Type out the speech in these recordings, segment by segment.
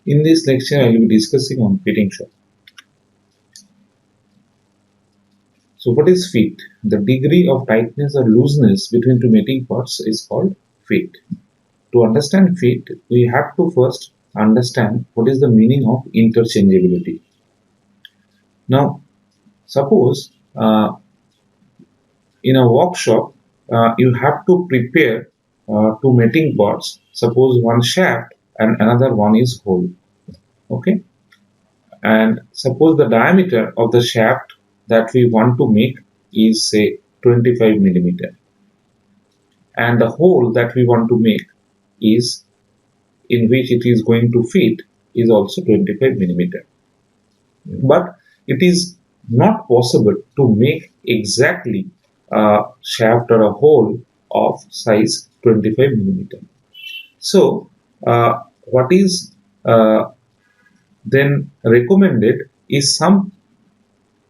In this lecture, I will be discussing on fitting shop. So what is fit? The degree of tightness or looseness between two mating parts is called fit. To understand fit, we have to first understand what is the meaning of interchangeability. Now, suppose in a workshop, you have to prepare two mating parts. Suppose one shaft and another one is hole. Okay, and suppose the diameter of the shaft that we want to make is say 25 millimeter, and the hole that we want to make is in which it is going to fit is also 25 millimeter. But it is not possible to make exactly a shaft or a hole of size 25 millimeter. So what is then recommended is some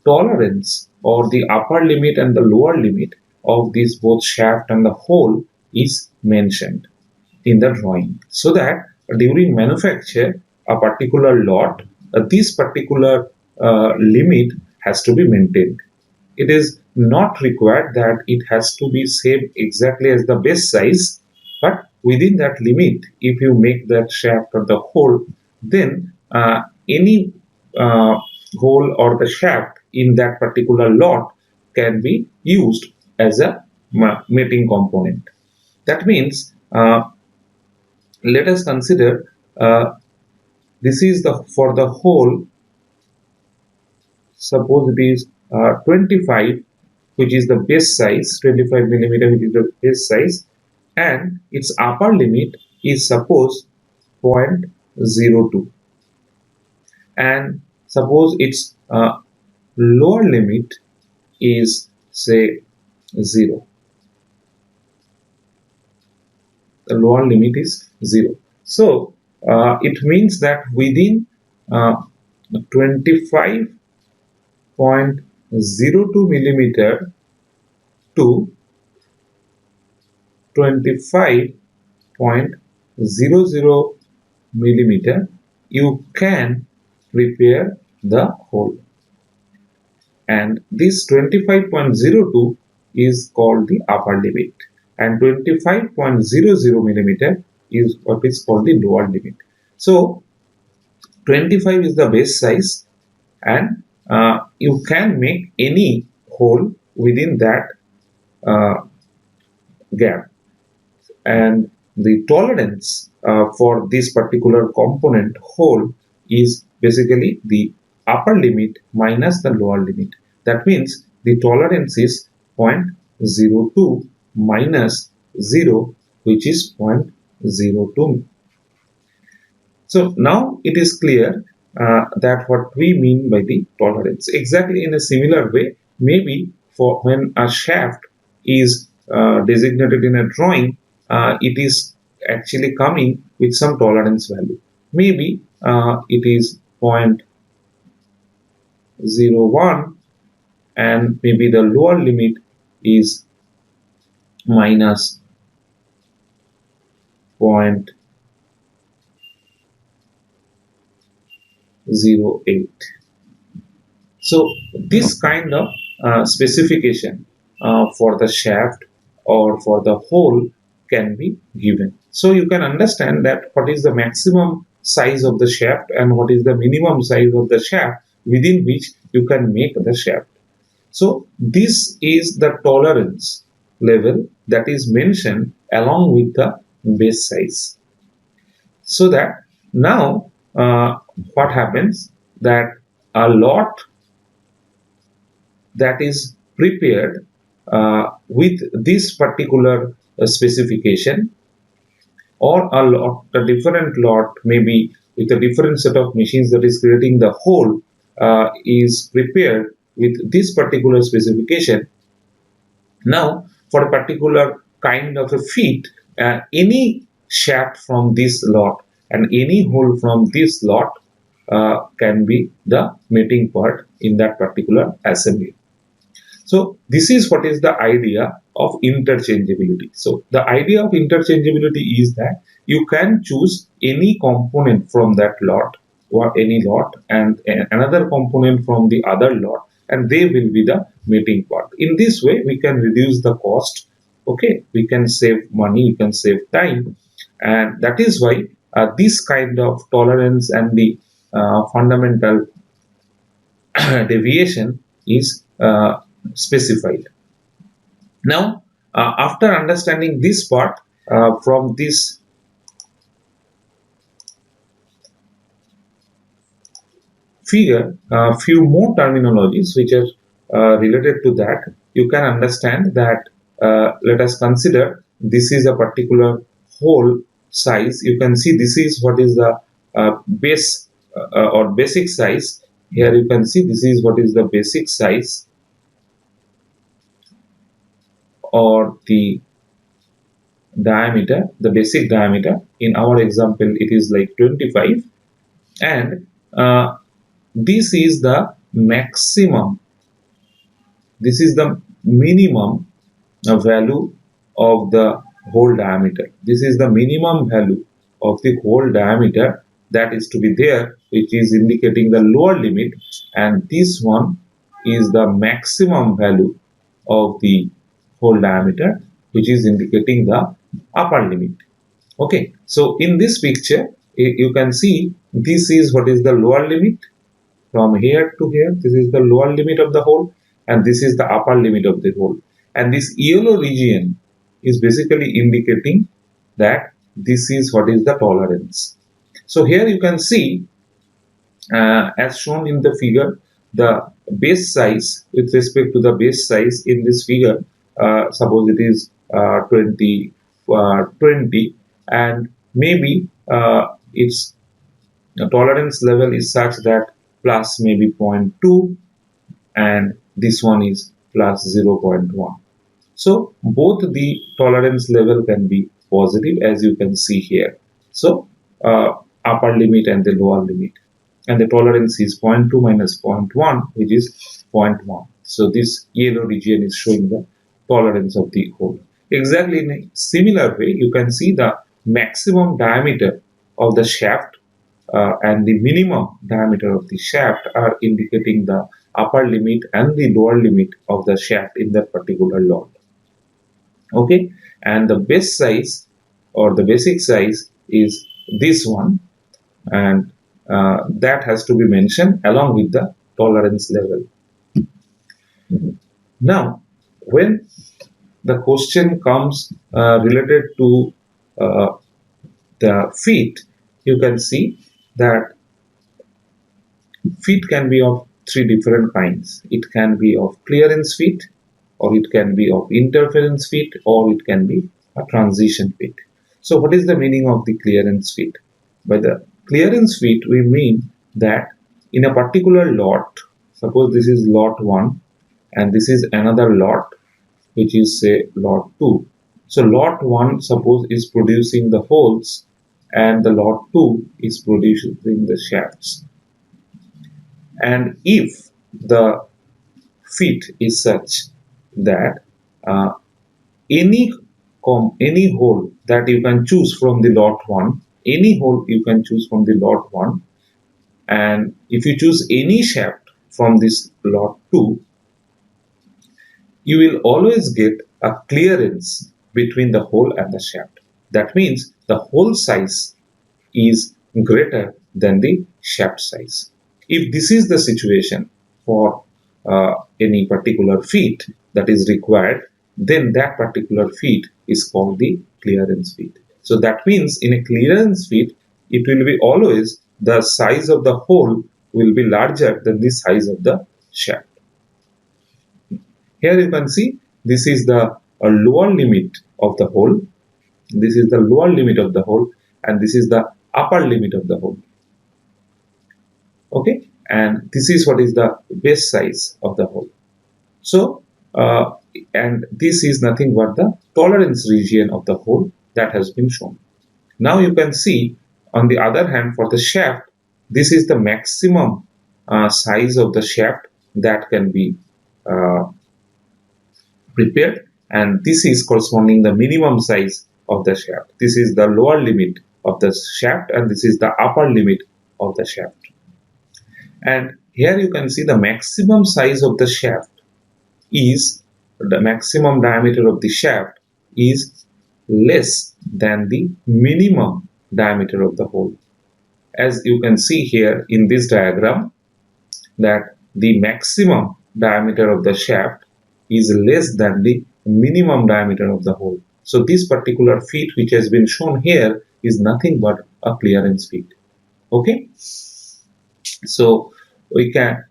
tolerance, or the upper limit and the lower limit of this both shaft and the hole is mentioned in the drawing, so that during manufacture a particular lot, this particular limit has to be maintained. It is not required that it has to be same exactly as the base size, but within that limit, if you make that shaft or the hole, then any hole or the shaft in that particular lot can be used as a mating component. That means let us consider this is the for the hole. Suppose it is 25, which is the base size, 25 millimeter, which is the base size, and its upper limit is suppose 0.02, and suppose its lower limit is say 0. The lower limit is 0. So it means that within 25.02 millimeter to 25.00 millimeter, you can repair the hole, and this 25.02 is called the upper limit, and 25.00 millimeter is what is called the lower limit. So 25 is the base size, and you can make any hole within that gap, and the tolerance for this particular component hole is basically the upper limit minus the lower limit. That means the tolerance is 0.02 minus 0, which is 0.02. So now it is clear that what we mean by the tolerance. Exactly in a similar way, maybe for when a shaft is designated in a drawing, it is actually coming with some tolerance value. Maybe it is 0.01, and maybe the lower limit is minus 0.08. So this kind of specification for the shaft or for the hole can be given. So you can understand that what is the maximum size of the shaft and what is the minimum size of the shaft within which you can make the shaft. So this is the tolerance level that is mentioned along with the base size. So that now what happens, that a lot that is prepared with this particular specification, or a different lot, maybe with a different set of machines that is creating the whole, is prepared with this particular specification. Now for a particular kind of a feet, any shaft from this lot and any hole from this lot can be the mating part in that particular assembly. So this is what is the idea of interchangeability. So the idea of interchangeability is that you can choose any component from that lot or any lot and another component from the other lot, and they will be the mating part. In this way we can reduce the cost. Okay, we can save money, we can save time, and that is why this kind of tolerance and the fundamental deviation is specified. Now, after understanding this part, from this figure, a few more terminologies which are related to that, you can understand that. Let us consider this is a particular hole size. You can see this is what is the base or basic size. Here you can see this is what is the basic size or the diameter, the basic diameter. In our example, it is like 25, and this is the maximum, this is the minimum value of the hole diameter. This is the minimum value of the hole diameter that is to be there, which is indicating the lower limit, and this one is the maximum value of the hole diameter, which is indicating the upper limit. Okay, so in this picture you can see this is what is the lower limit. From here to here, this is the lower limit of the hole, and this is the upper limit of the hole, and this yellow region is basically indicating that this is what is the tolerance. So here you can see, as shown in the figure, the base size with respect to the base size in this figure, suppose it is 20, and maybe its tolerance level is such that plus maybe 0.2, and this one is plus 0.1. So both the tolerance level can be positive, as you can see here. So upper limit and the lower limit, and the tolerance is 0.2 minus 0.1, which is 0.1. So this yellow region is showing the tolerance of the hole. Exactly in a similar way, you can see the maximum diameter of the shaft and the minimum diameter of the shaft are indicating the upper limit and the lower limit of the shaft in that particular lot. Okay, and the base size or the basic size is this one, and that has to be mentioned along with the tolerance level. Now, when the question comes related to the feet, you can see that feet can be of three different kinds. It can be of clearance feet, or it can be of interference feet, or it can be a transition feet. So what is the meaning of the clearance feet? By the clearance feet, we mean that in a particular lot, suppose this is lot 1 and this is another lot, which is say lot 2. So lot 1 suppose is producing the holes, and the lot 2 is producing the shafts. And if the fit is such that any hole that you can choose from the lot 1, any hole you can choose from the lot 1, and if you choose any shaft from this lot 2, you will always get a clearance between the hole and the shaft. That means the hole size is greater than the shaft size. If this is the situation for any particular feet that is required, then that particular feet is called the clearance feet. So that means in a clearance feet, it will be always the size of the hole will be larger than the size of the shaft. Here you can see this is the lower limit of the hole. This is the lower limit of the hole, and this is the upper limit of the hole. Okay, and this is what is the base size of the hole. So and this is nothing but the tolerance region of the hole that has been shown. Now you can see, on the other hand, for the shaft, this is the maximum size of the shaft that can be prepared, and this is corresponding the minimum size of the shaft. This is the lower limit of the shaft, and this is the upper limit of the shaft. And here you can see the maximum size of the shaft is, the maximum diameter of the shaft is less than the minimum diameter of the hole. As you can see here in this diagram, that the maximum diameter of the shaft is less than the minimum diameter of the hole. So this particular feet which has been shown here is nothing but a clearance feet. Okay, so we can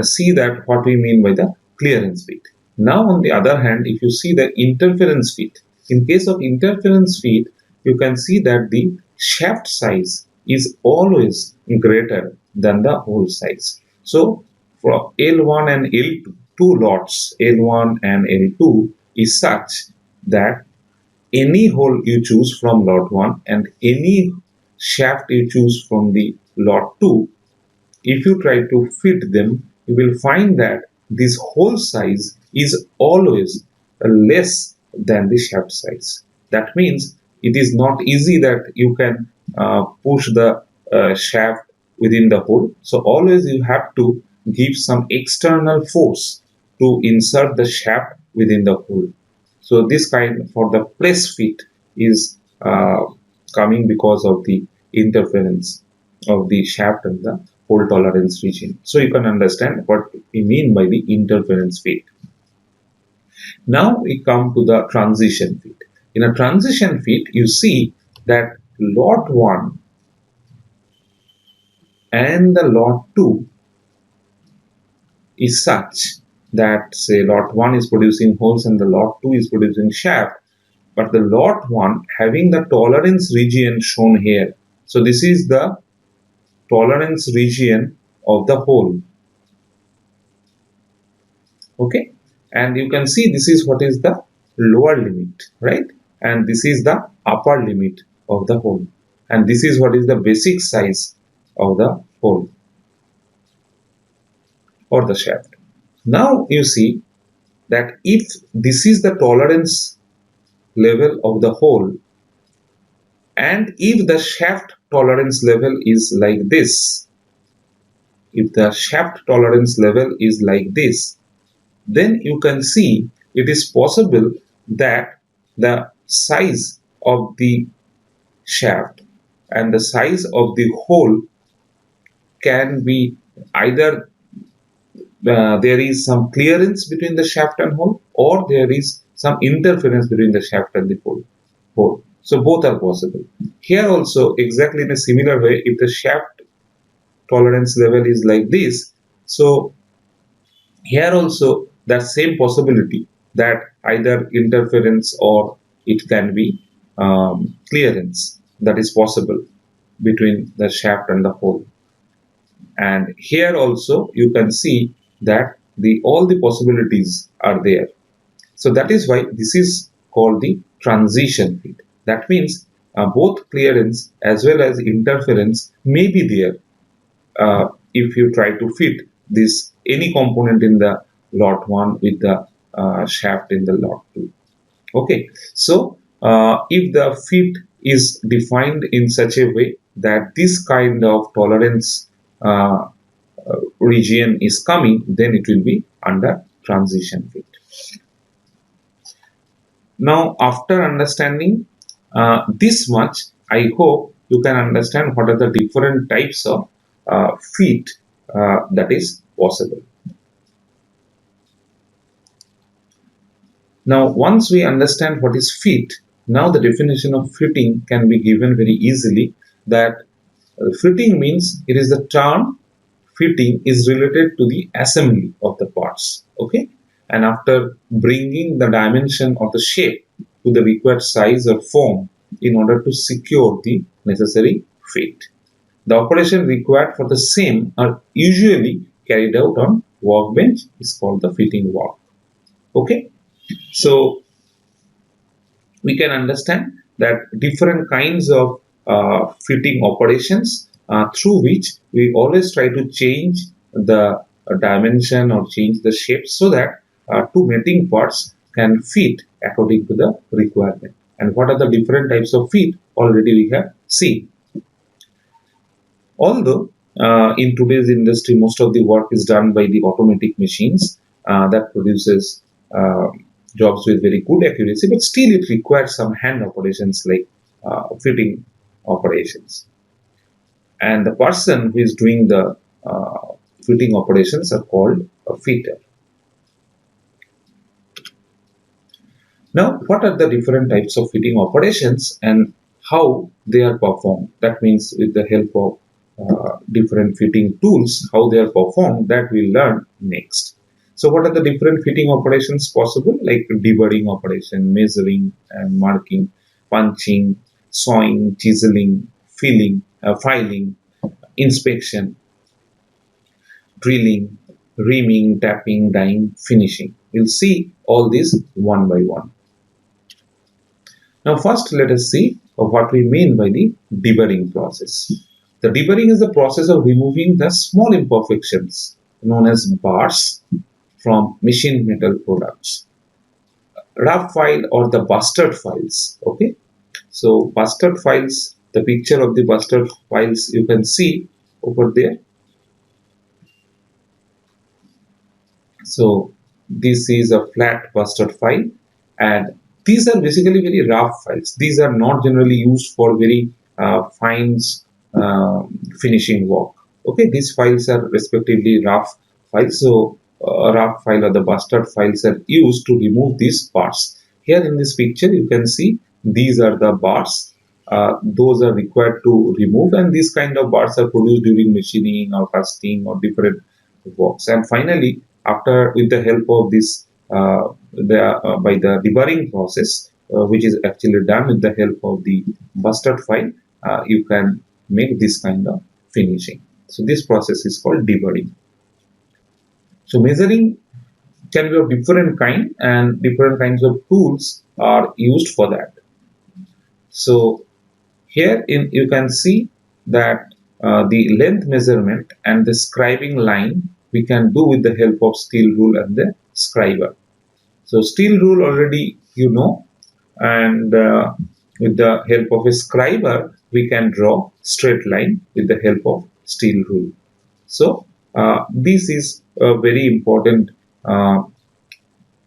see that what we mean by the clearance feet. Now on the other hand, if you see the interference feet, in case of interference feet, you can see that the shaft size is always greater than the hole size. So for L1 and L2, two lots L1 and L2 is such that any hole you choose from lot 1 and any shaft you choose from the lot 2, if you try to fit them, you will find that this hole size is always less than the shaft size. That means it is not easy that you can push the shaft within the hole. So always you have to give some external force to insert the shaft within the hole. So this kind for the press fit is coming because of the interference of the shaft and the hole tolerance region. So you can understand what we mean by the interference fit. Now we come to the transition fit. In a transition fit, you see that lot 1 and the lot 2 is such that, say, lot 1 is producing holes and the lot 2 is producing shaft, but the lot 1 having the tolerance region shown here. So this is the tolerance region of the hole. Okay, and you can see this is what is the lower limit, right? And this is the upper limit of the hole, and this is what is the basic size of the hole or the shaft. Now you see that if this is the tolerance level of the hole, and if the shaft tolerance level is like this, if the shaft tolerance level is like this, then you can see it is possible that the size of the shaft and the size of the hole can be either there is some clearance between the shaft and hole, or there is some interference between the shaft and the hole. So both are possible. Here also, exactly in a similar way, if the shaft tolerance level is like this, so here also that same possibility that either interference or it can be clearance that is possible between the shaft and the hole. And here also you can see that all the possibilities are there. So that is why this is called the transition fit. That means both clearance as well as interference may be there if you try to fit this any component in the lot 1 with the shaft in the lot 2. Okay, so if the fit is defined in such a way that this kind of tolerance region is coming, then it will be under transition fit. Now, after understanding this much, I hope you can understand what are the different types of fit that is possible. Now, once we understand what is fit, now the definition of fitting can be given very easily, that fitting means it is the term fitting is related to the assembly of the parts. Okay, and after bringing the dimension of the shape to the required size or form in order to secure the necessary fit. The operation required for the same are usually carried out on workbench is called the fitting work. Okay, so we can understand that different kinds of fitting operations through which we always try to change the dimension or change the shape so that two mating parts can fit according to the requirement. And what are the different types of feet already we have seen. Although in today's industry most of the work is done by the automatic machines that produces jobs with very good accuracy, but still it requires some hand operations like fitting operations. And the person who is doing the fitting operations are called a fitter. Now, what are the different types of fitting operations and how they are performed? That means with the help of different fitting tools, how they are performed, that we'll learn next. So what are the different fitting operations possible? Like deburring operation, measuring and marking, punching, sawing, chiseling, filing, inspection, drilling, reaming, tapping, dyeing, finishing. We'll see all these one by one. Now first let us see what we mean by the deburring process. The deburring is the process of removing the small imperfections known as bars from machined metal products. Rough file or the busted files. Okay, so busted files, the picture of the busted files you can see over there. So this is a flat busted file, and these are basically very rough files. These are not generally used for very fine finishing work. Okay, these files are respectively rough files. So a rough file or the busted files are used to remove these parts. Here in this picture you can see these are the bars. Those are required to remove, and these kind of bars are produced during machining or casting or different works. And finally, after with the help of this by the deburring process, which is actually done with the help of the busted file, you can make this kind of finishing. So this process is called deburring. So measuring can be of different kind, and different kinds of tools are used for that. So here you can see that the length measurement and the scribing line we can do with the help of steel rule and the scriber. So steel rule already you know, and with the help of a scriber we can draw straight line with the help of steel rule. So this is a very important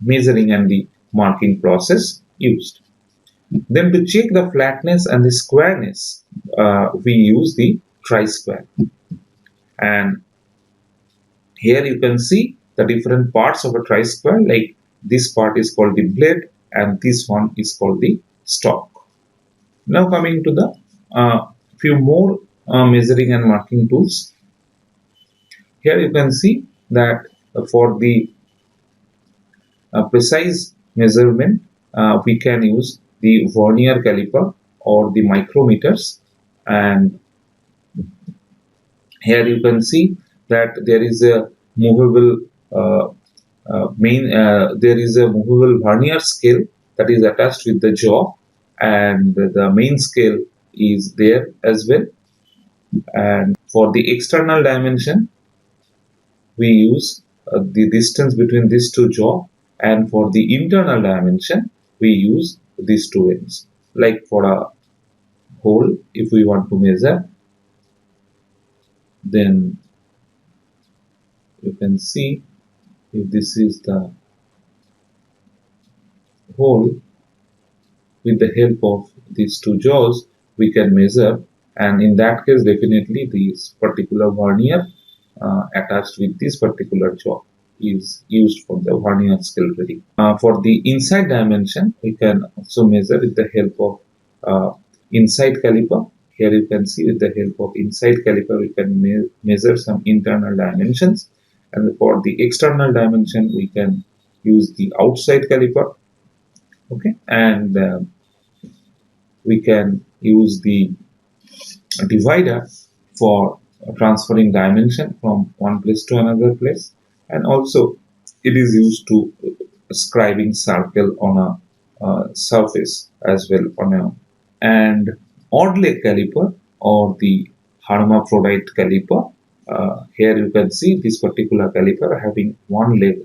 measuring and the marking process used. Then to check the flatness and the squareness, we use the TrySquare. And here you can see the different parts of a TrySquare, like this part is called the blade and this one is called the stock. Now coming to the few more measuring and marking tools. Here you can see that for the precise measurement, we can use the vernier caliper or the micrometers. And here you can see that there is a movable there is a movable vernier scale that is attached with the jaw, and the main scale is there as well. And for the external dimension, we use the distance between these two jaw, and for the internal dimension we use these two ends. Like for a hole, if we want to measure, then you can see if this is the hole, with the help of these two jaws we can measure, and in that case definitely this particular vernier attached with this particular jaw is used for the vernier scale reading. For the inside dimension we can also measure with the help of inside caliper. Here you can see with the help of inside caliper we can measure some internal dimensions, and for the external dimension we can use the outside caliper. Okay, and we can use the divider for transferring dimension from one place to another place, and also it is used to scribing circle on a surface as well on a. And odd leg caliper or the hermaphrodite caliper, here you can see this particular caliper having one leg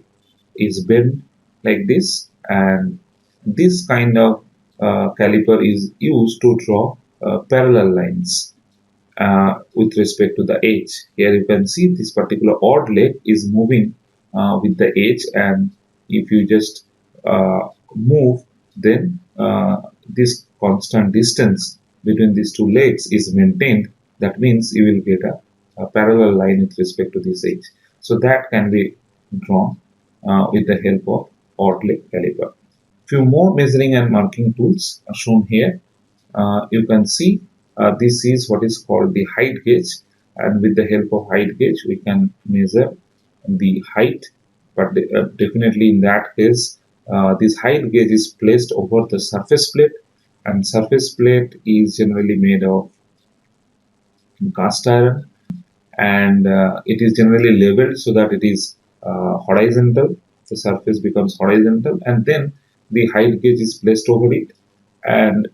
is bent like this, and This kind of caliper is used to draw parallel lines with respect to the edge. Here you can see this particular odd leg is moving with the edge, and if you just move, then this constant distance between these two legs is maintained. That means you will get a parallel line with respect to this edge. So that can be drawn with the help of odd leg caliper. Few more measuring and marking tools are shown here. You can see this is what is called the height gauge, and with the help of height gauge we can measure the height, but definitely in that case this height gauge is placed over the surface plate, and surface plate is generally made of cast iron, and it is generally leveled so that it is horizontal. The surface becomes horizontal, and then the height gauge is placed over it, and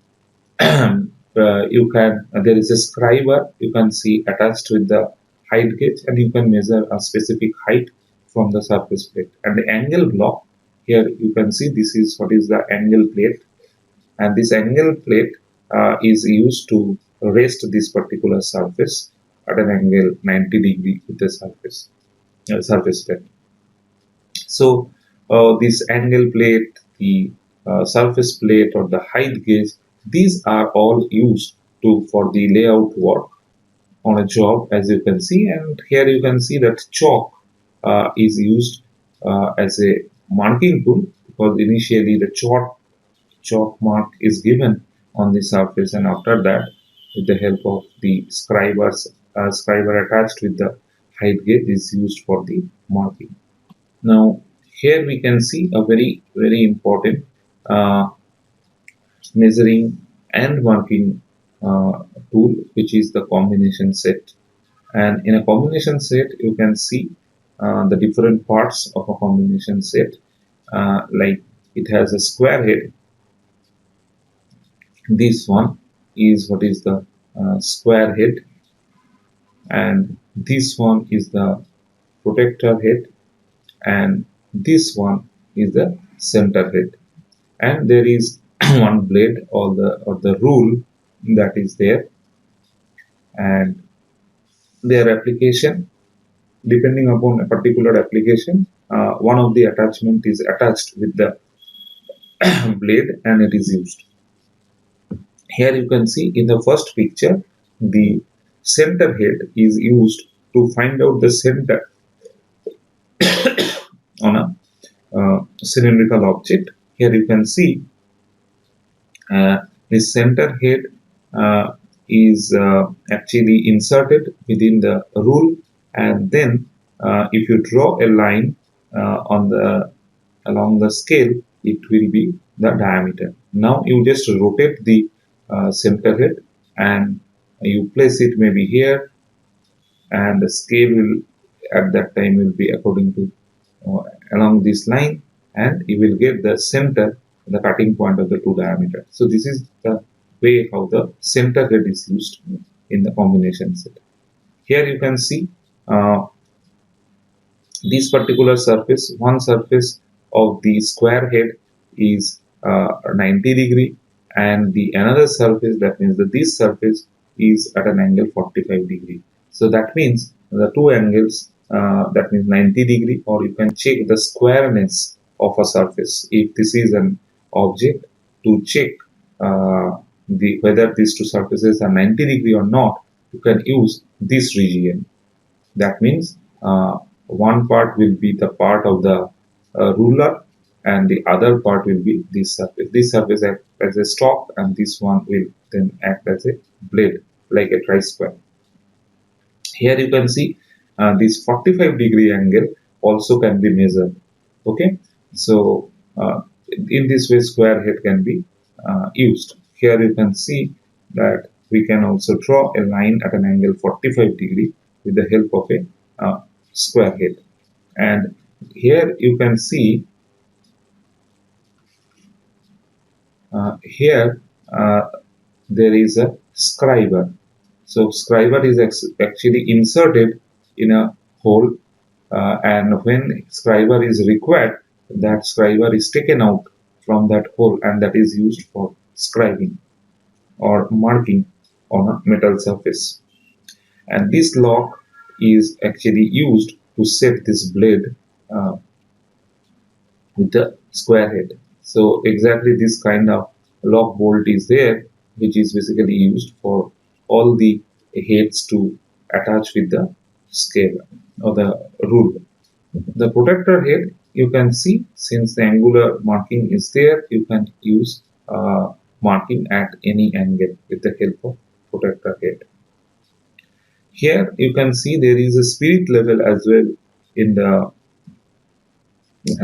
you can there is a scriber you can see attached with the height gauge, and you can measure a specific height from the surface plate. And the angle block, here you can see this is what is the angle plate, and this angle plate is used to rest this particular surface at an angle 90 degree with the surface plate. So this angle plate, the surface plate, or the height gauge, these are all used for the layout work on a job, as you can see. And here you can see that chalk is used as a marking tool, because initially the chalk mark is given on the surface, and after that, with the help of the scriber attached with the height gauge is used for the marking. Now, here we can see a very important uh, measuring and marking tool, which is the combination set. And in a combination set, you can see the different parts of a combination set. Like it has a square head. This one is what is the square head, and this one is the protector head, and this one is the center head. And there is one blade or the rule that is there, and their application, depending upon a particular application, one of the attachment is attached with the blade, and it is used. Here you can see in the first picture the center head is used to find out the center on a cylindrical object. Here you can see this center head is actually inserted within the rule, and then if you draw a line along the scale, it will be the diameter. Now you just rotate the center head, and you place it maybe here, and the scale will at that time will be according to along this line, and you will get the center, the cutting point of the two diameter. So this is the way how the center head is used in the combination set. Here you can see this particular surface, one surface of the square head is 90 degree, and the another surface, that means that this surface is at an angle 45 degree. So that means the two angles, that means 90 degree, or you can check the squareness of a surface. If this is an object, to check whether these two surfaces are 90 degree or not, you can use this region. That means one part will be the part of the ruler, and the other part will be this surface. This surface acts as a stalk, and this one will then act as a blade, like a tri-square. Here you can see this 45 degree angle also can be measured. Okay, so in this way square head can be used. Here you can see that we can also draw a line at an angle 45 degree with the help of a square head. And here you can see here there is a scriber. So scriber is actually inserted in a hole, and when scriber is required, that scriber is taken out from that hole, and that is used for scribing or marking on a metal surface. And this lock is actually used to set this blade with the square head. So exactly this kind of lock bolt is there, which is basically used for all the heads to attach with the scale or the rule. The protector head, you can see, since the angular marking is there, you can use marking at any angle with the help of protector head. Here you can see there is a spirit level as well in the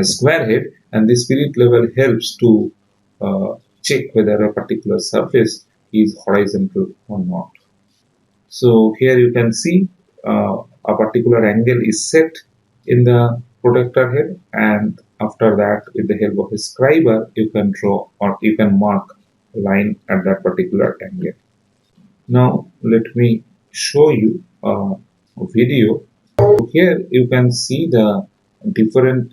square head, and the spirit level helps to check whether a particular surface is horizontal or not. So here you can see a particular angle is set in the protector head, and after that, with the help of a scriber, you can draw or you can mark a line at that particular angle. Now let me show you a video. Here you can see the different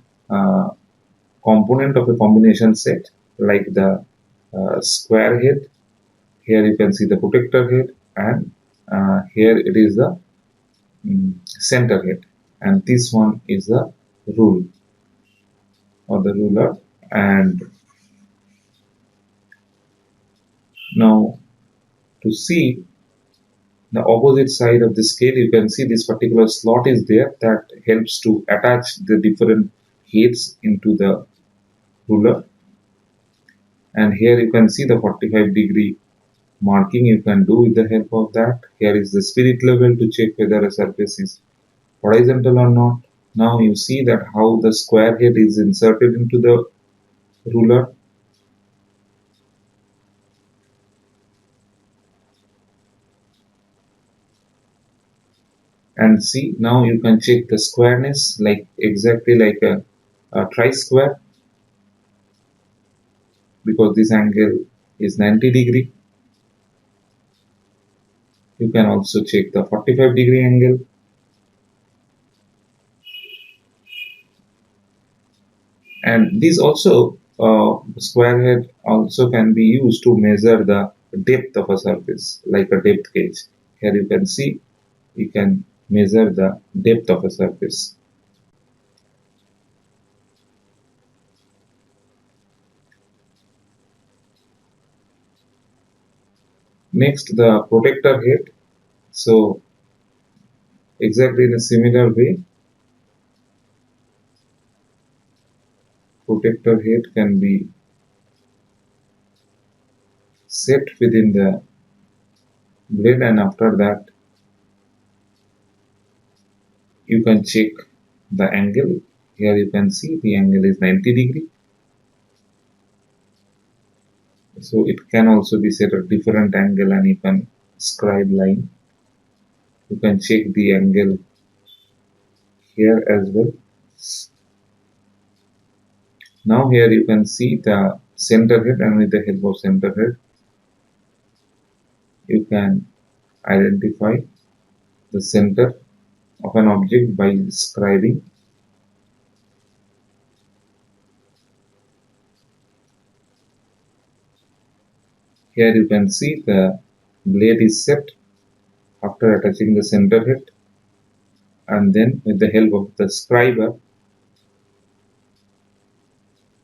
component of a combination set, like the square head. Here you can see the protector head, and here it is the center head, and this one is the rule or the ruler. And now to see the opposite side of the scale, you can see this particular slot is there that helps to attach the different heads into the ruler. And here you can see the 45-degree marking you can do with the help of that. Here is the spirit level to check whether a surface is horizontal or not. Now you see that how the square head is inserted into the ruler. And see, now you can check the squareness like exactly like a tri-square, because this angle is 90-degree. You can also check the 45-degree angle. And this also square head also can be used to measure the depth of a surface, like a depth gauge. Here you can see you can measure the depth of a surface. Next, the protector head. So exactly in a similar way, protector head can be set within the blade, and after that you can check the angle. Here you can see the angle is 90-degree. So it can also be set at different angle, and you can scribe line. You can check the angle here as well. Now here you can see the center head, and with the help of center head you can identify the center of an object by scribing. Here you can see the blade is set after attaching the center head, and then with the help of the scriber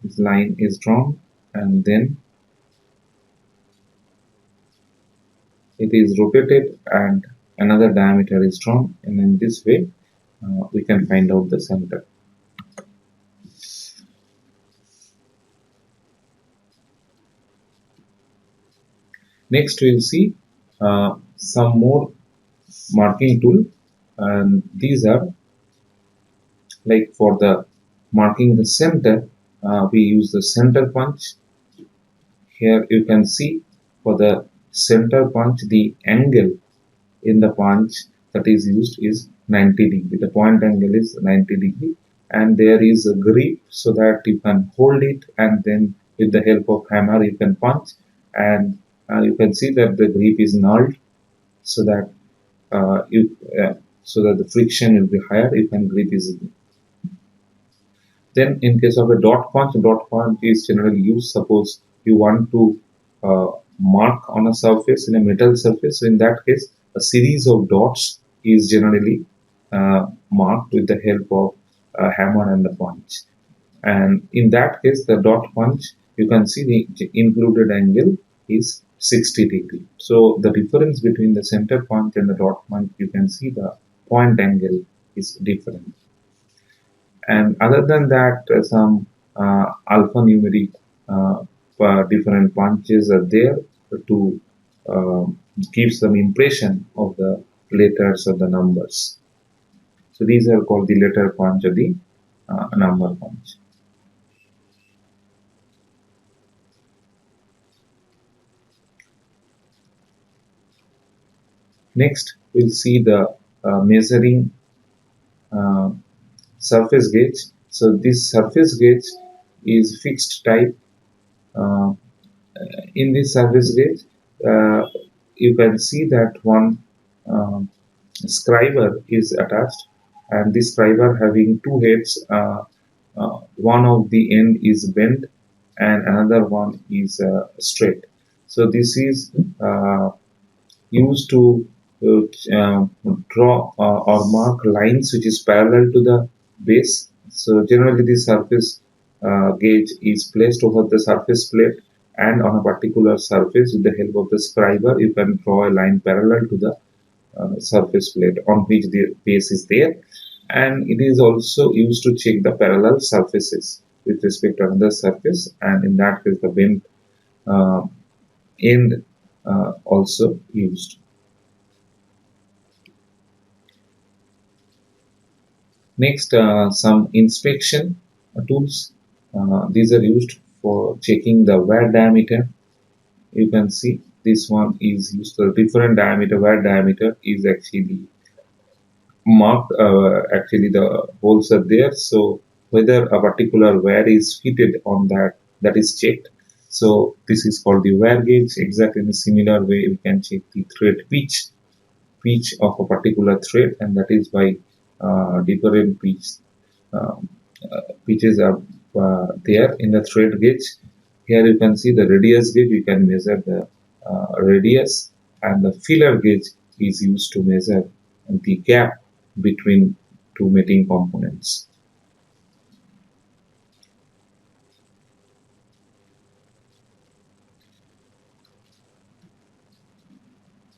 this line is drawn, and then it is rotated and another diameter is drawn, and in this way we can find out the center. Next we will see some more marking tool, and these are like for the marking the center, we use the center punch. Here you can see for the center punch the angle in the punch that is used is 90-degree. The point angle is 90-degree, and there is a grip so that you can hold it, and then with the help of hammer you can punch, and you can see that the grip is nulled, so that so that the friction will be higher, you can grip easily. Then in case of a dot punch is generally used. Suppose you want to mark on a surface, in a metal surface. So in that case, a series of dots is generally marked with the help of a hammer and a punch. And in that case, the dot punch, you can see the included angle is 60 degree. So the difference between the center punch and the dot punch, you can see the point angle is different. And other than that, some alphanumeric different punches are there to give some impression of the letters or the numbers. So these are called the letter punch or the number punch. Next, we'll see the measuring uh, surface gauge. So this surface gauge is fixed type. Uh, in this surface gauge, you can see that one scriber is attached, and this scriber having two heads. One of the end is bent, and another one is straight. So this is used to draw or mark lines which is parallel to the base. So generally the surface gauge is placed over the surface plate, and on a particular surface with the help of the scriber you can draw a line parallel to the surface plate on which the base is there. And it is also used to check the parallel surfaces with respect to another surface, and in that case the bent uh, end also used. Next, some inspection tools. These are used for checking the wear diameter. You can see this one is used for different diameter. Wear diameter is actually marked. Actually, the holes are there. So whether a particular wear is fitted on that is checked. So this is called the wear gauge. Exactly in a similar way, we can check the thread pitch of a particular thread, and that is by different um, pitches are there in the thread gauge. Here you can see the radius gauge. You can measure the radius, and the feeler gauge is used to measure the gap between two mating components.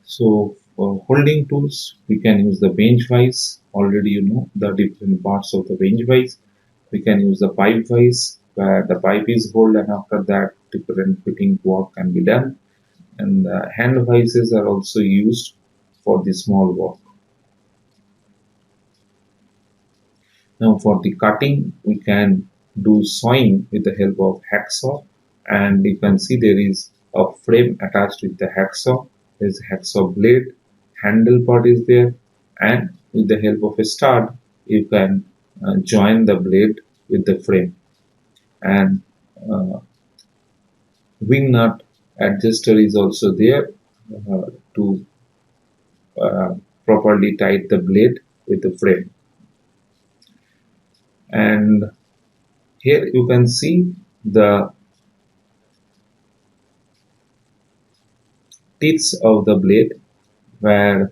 So for holding tools, we can use the bench vise. Already you know the different parts of the bench vise. We can use the pipe vise, where the pipe is held, and after that different fitting work can be done. And the hand vices are also used for the small work. Now for the cutting, we can do sawing with the help of hacksaw, and you can see there is a frame attached with the hacksaw. There is a hacksaw blade, handle part is there, and with the help of a stud, you can join the blade with the frame. And uh, wing nut adjuster is also there to uh, properly tight the blade with the frame. And here you can see the tips of the blade, where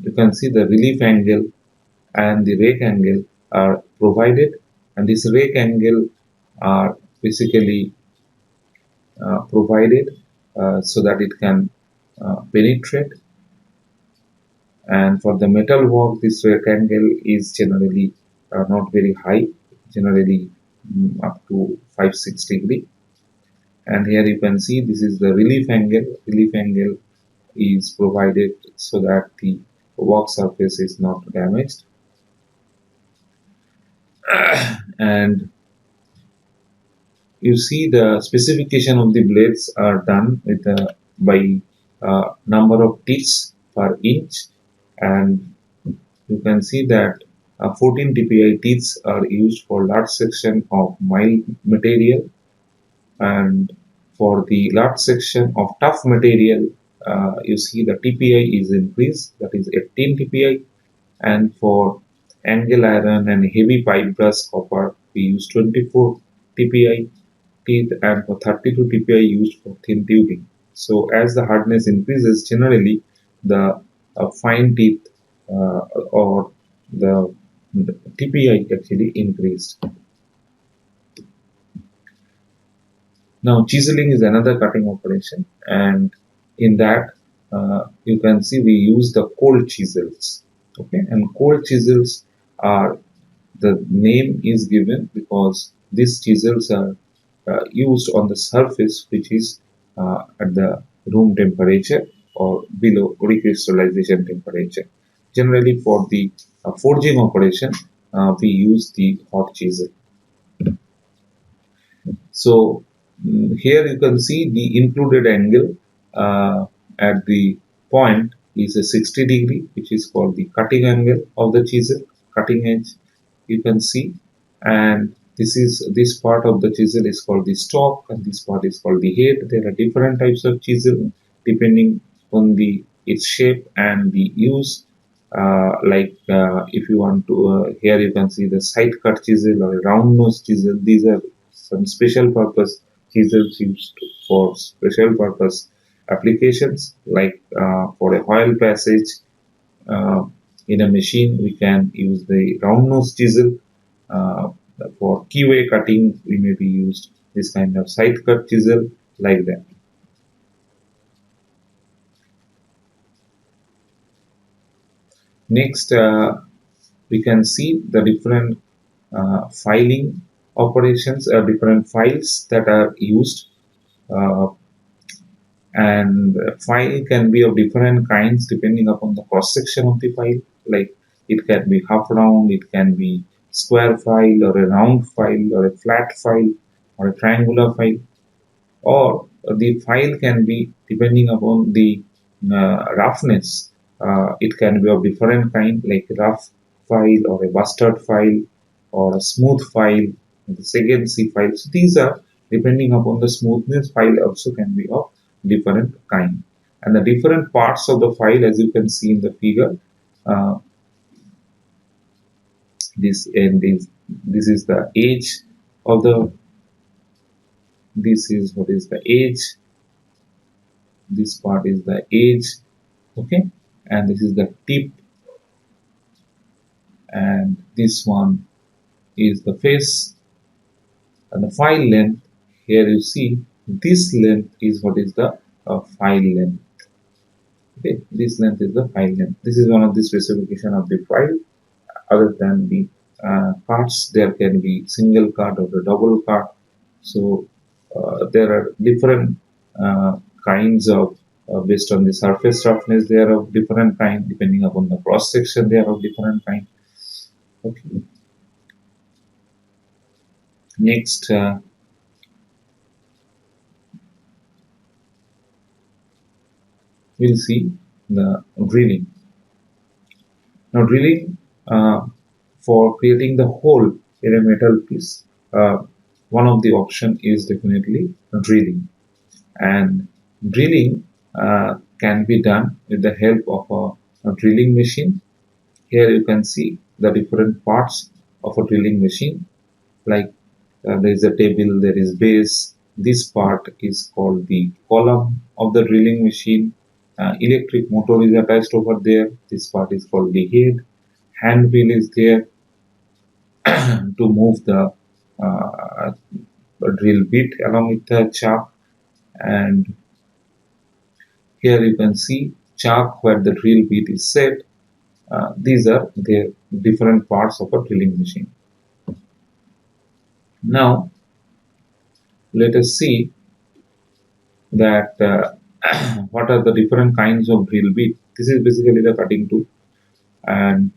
you can see the relief angle and the rake angle are provided, and this rake angle are basically provided so that it can penetrate. And for the metal work, this rake angle is generally not very high, generally up to 5-6 degree. And here you can see this is the relief angle. Relief angle is provided so that the work surface is not damaged. And you see the specification of the blades are done with by number of teeth per inch, and you can see that 14 dpi teeth are used for large section of mild material, and for the large section of tough material, you see the TPI is increased, that is 18 TPI, and for angle iron and heavy pipe brass copper, we use 24 TPI teeth, and for 32 TPI used for thin tubing. So as the hardness increases, generally the fine teeth or the TPI actually increased. Now chiseling is another cutting operation, and in that you can see we use the cold chisels. Okay, and cold chisels are, the name is given because these chisels are used on the surface which is at the room temperature or below recrystallization temperature. Generally for the forging operation, we use the hot chisel. So here you can see the included angle at the point is a 60 degree, which is called the cutting angle of the chisel, cutting edge. You can see, and this part of the chisel is called the stock, and this part is called the head. There are different types of chisel depending on the its shape and the use. If you want to, here you can see the side cut chisel or a round nose chisel. These are some special purpose chisels used for special purpose applications, like for a oil passage uh, in a machine we can use the round nose chisel. uh, for keyway cutting we may be used this kind of side cut chisel, like that. Next we can see the different filing operations, different files that are used, uh, and file can be of different kinds depending upon the cross section of the file. Like it can be half round, it can be square file, or a round file, or a flat file, or a triangular file, or the file can be depending upon the roughness. It can be of different kind, like rough file or a bastard file or a smooth file, the second C file. So these are depending upon the smoothness. File also can be of different kind, and the different parts of the file, as you can see in the figure, uh, this is the edge of the, this is what is the edge, this part is the edge. Okay, and this is the tip, and this one is the face, and the file length, here you see this length is what is the file length. Okay, this length is the file length. This is one of the specification of the file. Other than the cards, there can be single card or the double card. So there are different kinds of, based on the surface roughness they are of different kind, depending upon the cross section they are of different kind. Okay, next we'll see the drilling. Now drilling, for creating the hole in a metal piece, one of the option is definitely drilling, and drilling can be done with the help of a drilling machine. Here you can see the different parts of a drilling machine, like there is a table, there is base. This part is called the column of the drilling machine. Electric motor is attached over there. This part is called the head. Hand wheel is there to move the uh, drill bit along with the chuck. And here you can see chuck where the drill bit is set. These are the different parts of a drilling machine. Now let us see that what are the different kinds of drill bit. This is basically the cutting tool, and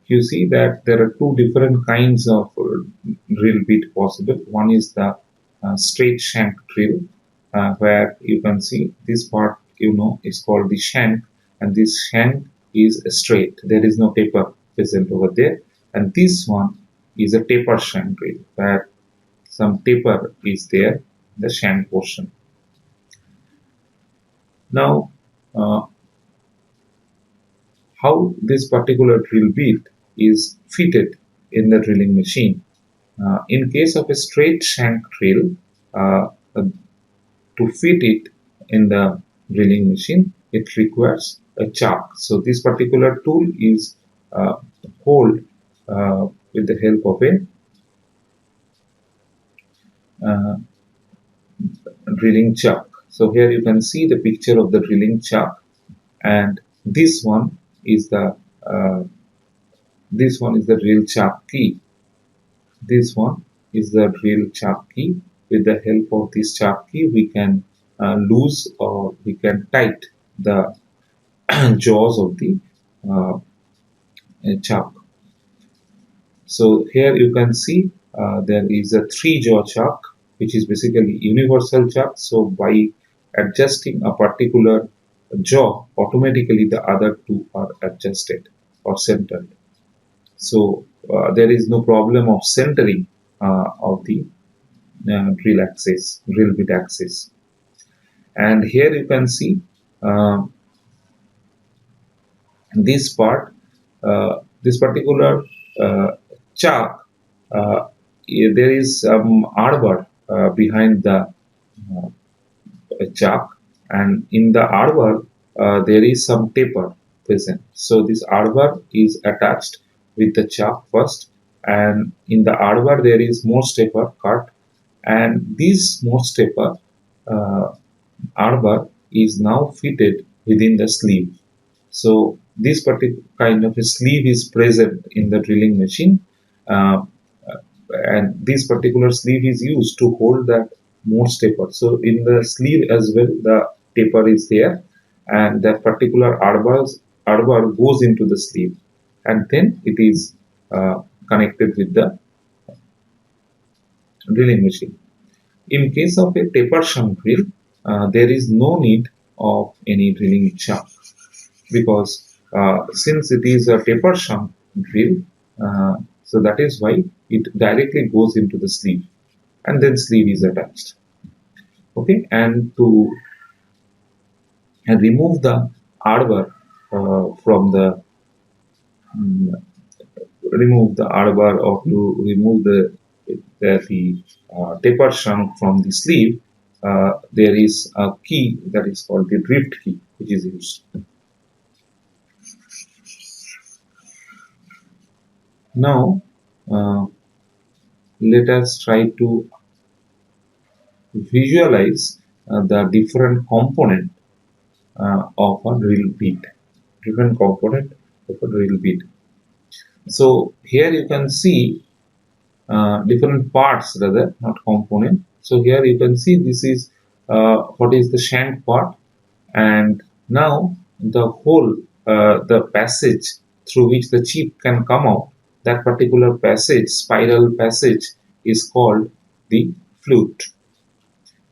you see that there are two different kinds of drill bit possible. One is the straight shank drill, where you can see this part, is called the shank, and this shank is straight. There is no taper present over there. And this one is a taper shank drill, where some taper is there in the shank portion. Now, how this particular drill bit is fitted in the drilling machine. In case of a straight shank drill, to fit it in the drilling machine, it requires a chuck. So this particular tool is hold with the help of a drilling chuck. So here you can see the picture of the drilling chuck, and this one is the drill chuck key. This one is the drill chuck key. With the help of this chuck key, we can loose or we can tight the jaws of the uh, chuck. So here you can see there is a 3-jaw chuck, which is basically universal chuck. So by adjusting a particular jaw, automatically the other two are adjusted or centered. So there is no problem of centering of the drill bit axis. And here you can see uh, this part, this particular chuck, there is some arbor behind the chuck, and in the arbor there is some taper present. So this arbor is attached with the chuck first, and in the arbor there is Morse taper cut, and this Morse taper arbor is now fitted within the sleeve. So this particular kind of a sleeve is present in the drilling machine, uh, and this particular sleeve is used to hold that Morse taper. So in the sleeve as well, the taper is there, and that particular arbor goes into the sleeve, and then it is connected with the drilling machine. In case of a taper shank drill, there is no need of any drilling chuck, because since it is a taper shank drill, so that is why it directly goes into the sleeve, and then sleeve is attached. Okay, and to remove the arbor from the remove the arbor, or to remove the taper shank from the sleeve, there is a key that is called the drift key, which is used. Now, let us try to visualize the different component of a drill bit. Different component of a drill bit. So here you can see different parts, rather not component. So here you can see this is what is the shank part, and now the hole, the passage through which the chip can come out, that particular passage, spiral passage, is called the flute.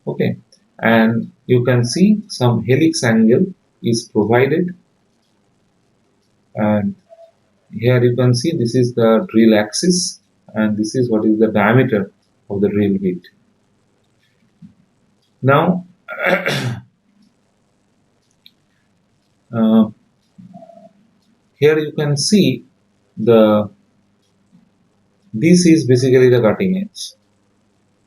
Okay, and you can see some helix angle is provided, and here you can see this is the drill axis, and this is what is the diameter of the drill bit. Now, uh, here you can see this is basically the cutting edge.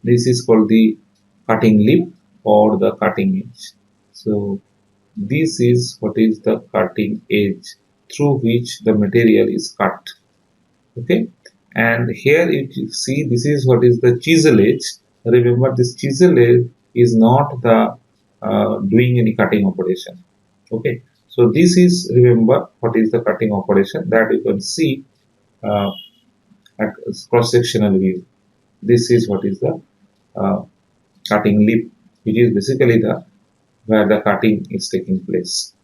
This is called the cutting lip or the cutting edge. So this is what is the cutting edge through which the material is cut. Okay, and here you see this is what is the chisel edge. Remember, this chisel edge is not the doing any cutting operation. Okay, so this is, remember, what is the cutting operation that you can see uh, at cross-sectional view. This is what is the uh, cutting lip, which is basically the where the cutting is taking place,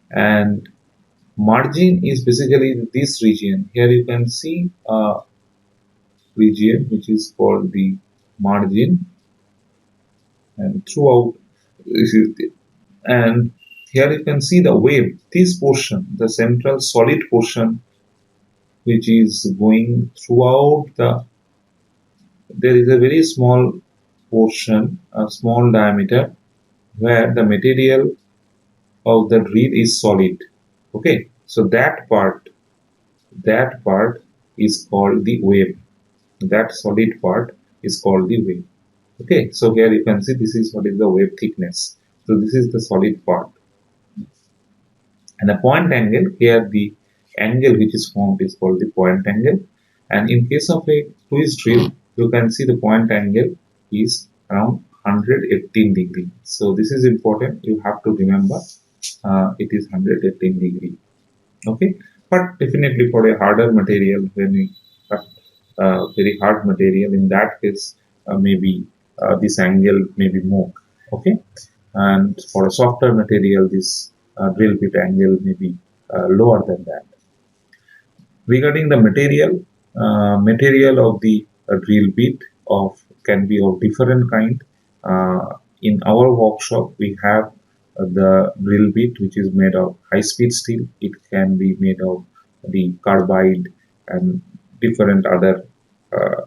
and margin is basically this region. Here you can see a region which is called the margin, and throughout this is the, and here you can see the wave, this portion, the central solid portion, which is going throughout the, there is a very small portion, a small diameter, where the material of the drill is solid. Okay, so that part is called the wave. that solid part is called the wave. Okay, so here you can see this is what is the wave thickness. So this is the solid part. And the point angle, here the angle which is formed is called the point angle. And in case of a twist drill, you can see the point angle is around 118 degree. So this is important. You have to remember it is 118 degree. Okay, but definitely for a harder material, when we cut very hard material, in that case, maybe this angle may be more. Okay, and for a softer material, this drill bit angle may be lower than that. Regarding the material of the drill bit of can be of different kind. In our workshop, we have the drill bit which is made of high-speed steel. It can be made of the carbide and different other uh,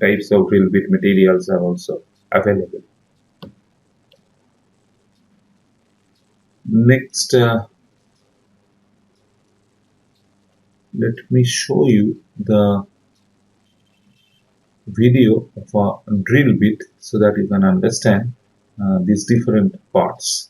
types of drill bit materials are also available. Next, let me show you the video of a drill bit so that you can understand these different parts.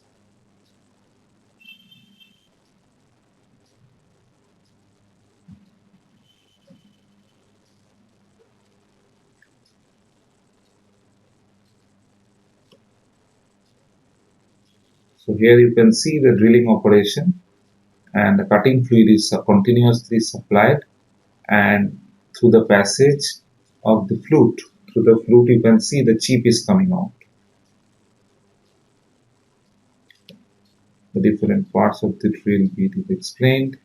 So here you can see the drilling operation, and the cutting fluid is continuously supplied, and through the passage of the flute, you can see the chip is coming out. The different parts of the drill bit is explained.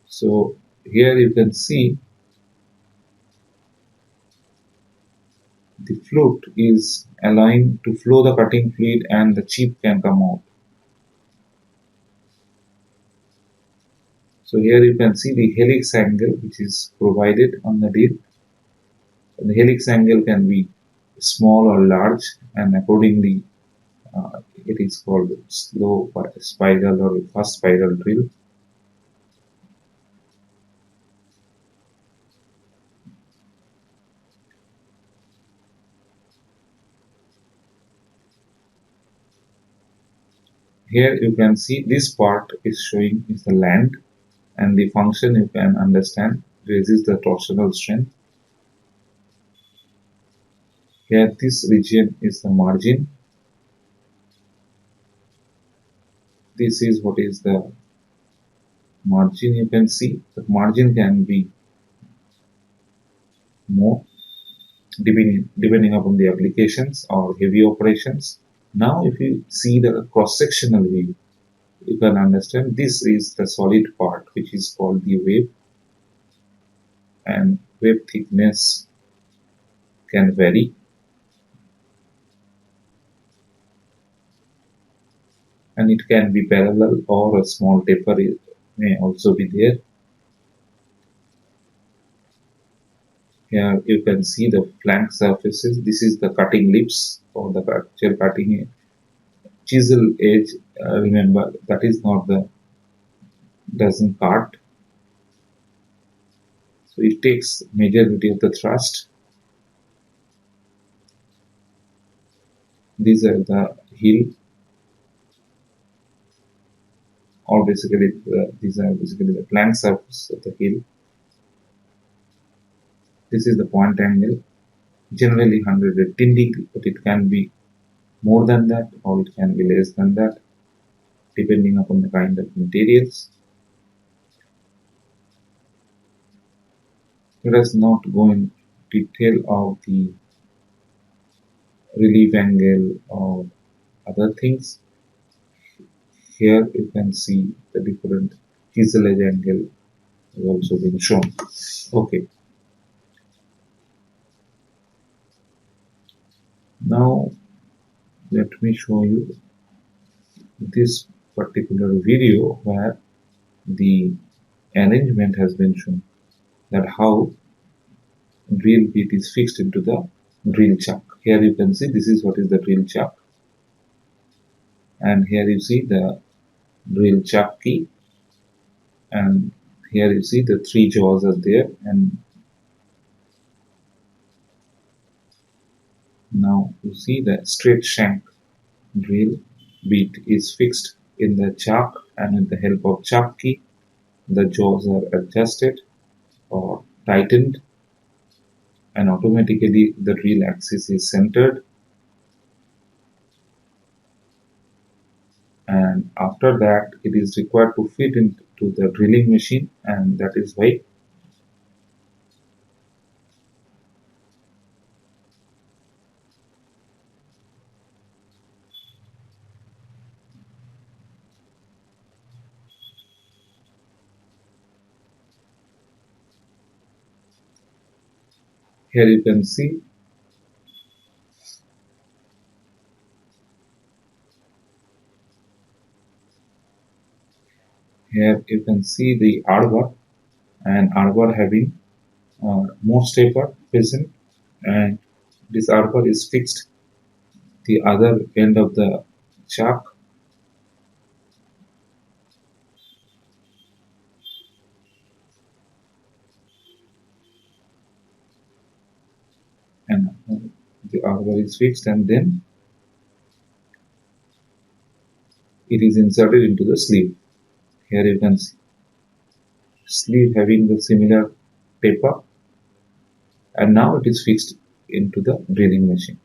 So here you can see the flute is allowing to flow the cutting fluid and the chip can come out. So here you can see the helix angle which is provided on the drill. The helix angle can be small or large, and accordingly it is called slow spiral or fast spiral drill. Here you can see this part is showing is the land, and the function you can understand resist the torsional strength. Here this region is the margin. This is what is the margin. You can see the margin can be more depending upon the applications or heavy operations. Now if you see the cross-sectional view, you can understand this is the solid part which is called the wave, and wave thickness can vary. And it can be parallel or a small taper may also be there. Here you can see the flank surfaces. This is the cutting lips or the actual cutting chisel edge. Remember that is not the doesn't cut, so it takes majority of the thrust. These are the heel, or basically these are basically the flank surface of the heel. This is the point angle, generally 118 degree, but it can be more than that or it can be less than that depending upon the kind of materials. Let us not go in detail of the relief angle or other things. Here you can see the different chisel edge angle has also been shown. Okay. Now let me show you this particular video where the arrangement has been shown. that how drill bit is fixed into the drill chuck. Here you can see this is what is the drill chuck, and here you see the drill chuck key, and here you see the 3 jaws are there, and now you see the straight shank drill bit is fixed in the chuck, and with the help of chuck key the jaws are adjusted or tightened, and automatically the drill axis is centered, and after that it is required to fit into the drilling machine, and that is why here you can see the arbor, and arbor having more taper present, and this arbor is fixed the other end of the chuck, and the arbor is fixed, and then it is inserted into the sleeve. Here you can see sleeve having the similar taper, and now it is fixed into the drilling machine.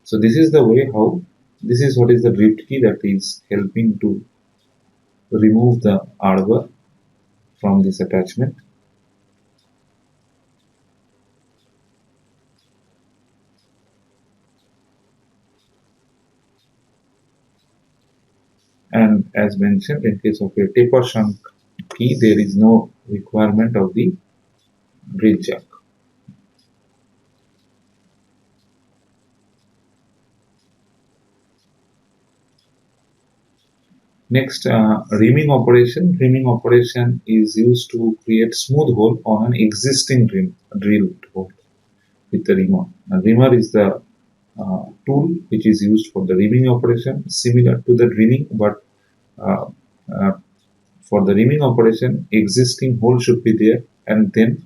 So this is the way how, this is what is the drift key that is helping to remove the arbor from this attachment. And as mentioned, in case of a taper shank key, there is no requirement of the drill chuck. Next, reaming operation. Reaming operation is used to create smooth hole on an existing drill hole with the reamer. A reamer is the tool which is used for the reaming operation, similar to the drilling, but uh, uh, for the reaming operation, existing hole should be there, and then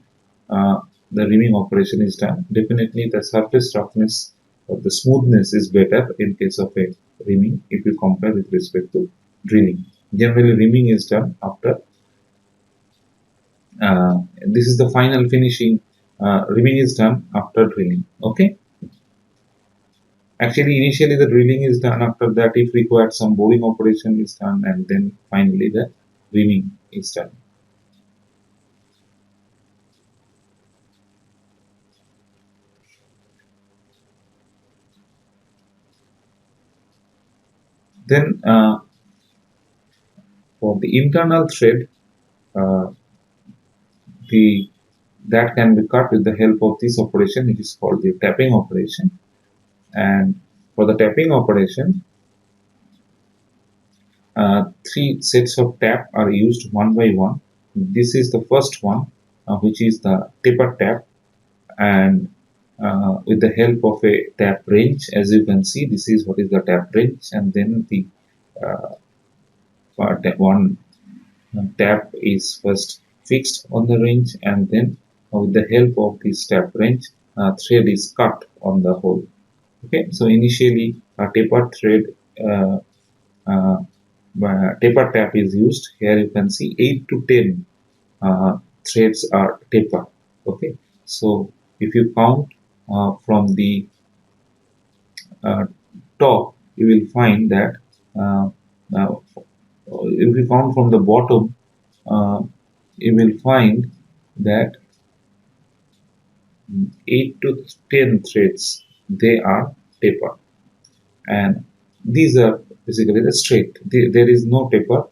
the reaming operation is done. Definitely, the surface roughness or the smoothness is better in case of a reaming if you compare with respect to drilling. Generally, reaming is done after. This is the final finishing. Reaming is done after drilling. Okay. Actually, initially the drilling is done. After that, if required, some boring operation is done, and then finally the reaming is done. Then for the internal thread, uh, the that can be cut with the help of this operation. It is called the tapping operation. And for the tapping operation, 3 sets of tap are used one by one. This is the first one, which is the taper tap, and with the help of a tap wrench, as you can see, this is what is the tap wrench, and then the uh, one tap is first fixed on the wrench, and then with the help of this tap wrench, thread is cut on the hole. Okay, so initially a taper thread uh, uh, taper tap is used. Here you can see 8 to 10 threads are taper. Okay, so if you count from the uh, top, you will find that uh, if you count from the bottom, you will find that 8 to 10 threads they are taper, and these are basically the straight. There is no taper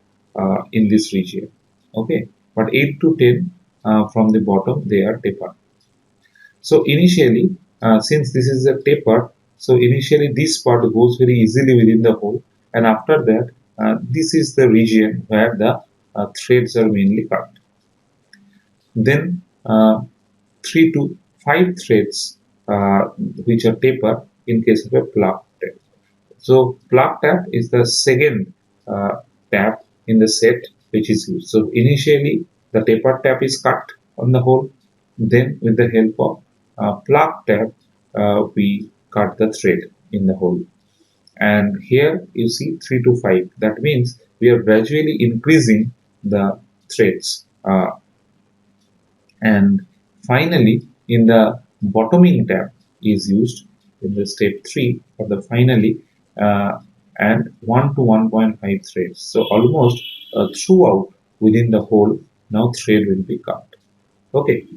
in this region. Okay, but 8 to 10 from the bottom they are taper. So initially, since this is a taper, so initially this part goes very easily within the hole, and after that, this is the region where the threads are mainly cut. Then 3 to 5 threads which are taper in case of a plug tap. So plug tap is the second tap in the set which is used. So initially the taper tap is cut on the hole, then with the help of plug tap we cut the thread in the hole. And here you see 3 to 5. That means we are gradually increasing the threads. And finally, in the bottoming tab is used in the step 3 for the finally and 1 to 1.5 threads. So almost throughout within the whole now thread will be cut. Okay,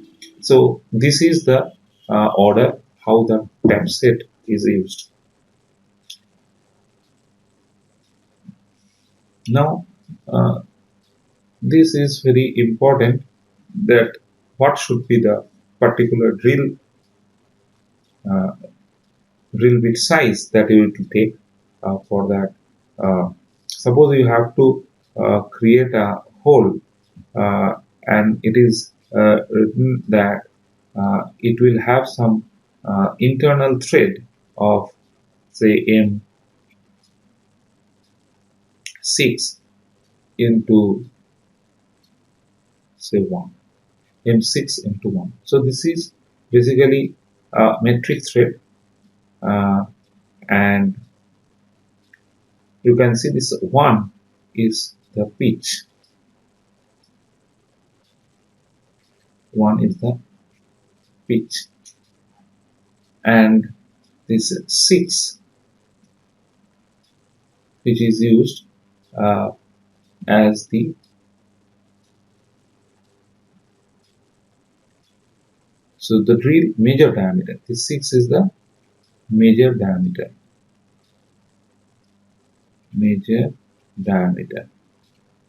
so this is the order how the tab set is used. Now this is very important that what should be the particular uh, drill bit size that you will take for that. Suppose you have to create a hole and it is written that it will have some internal thread of say M6 into say 1. M6 into 1. So this is basically a metric thread uh, and you can see this 1 is the pitch. 1 is the pitch. And this 6 which is used uh, as the so the drill major diameter. This 6 is the major diameter. Major diameter.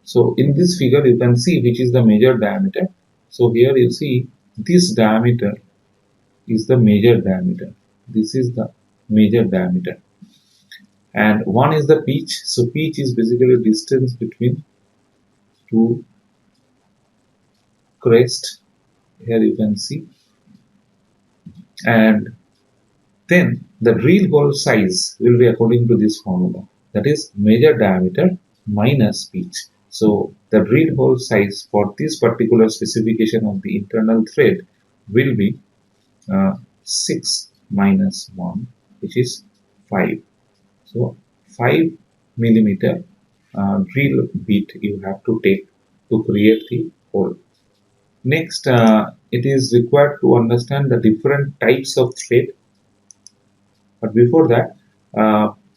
So in this figure you can see which is the major diameter. So here you see this diameter is the major diameter. This is the major diameter. And 1 is the pitch. So pitch is basically distance between two crest. Here you can see. And then the drill hole size will be according to this formula, that is major diameter minus pitch. So the drill hole size for this particular specification of the internal thread will be 6 minus 1, which is 5. So 5 millimeter drill bit you have to take to create the hole. Next, it is required to understand the different types of thread. But before that,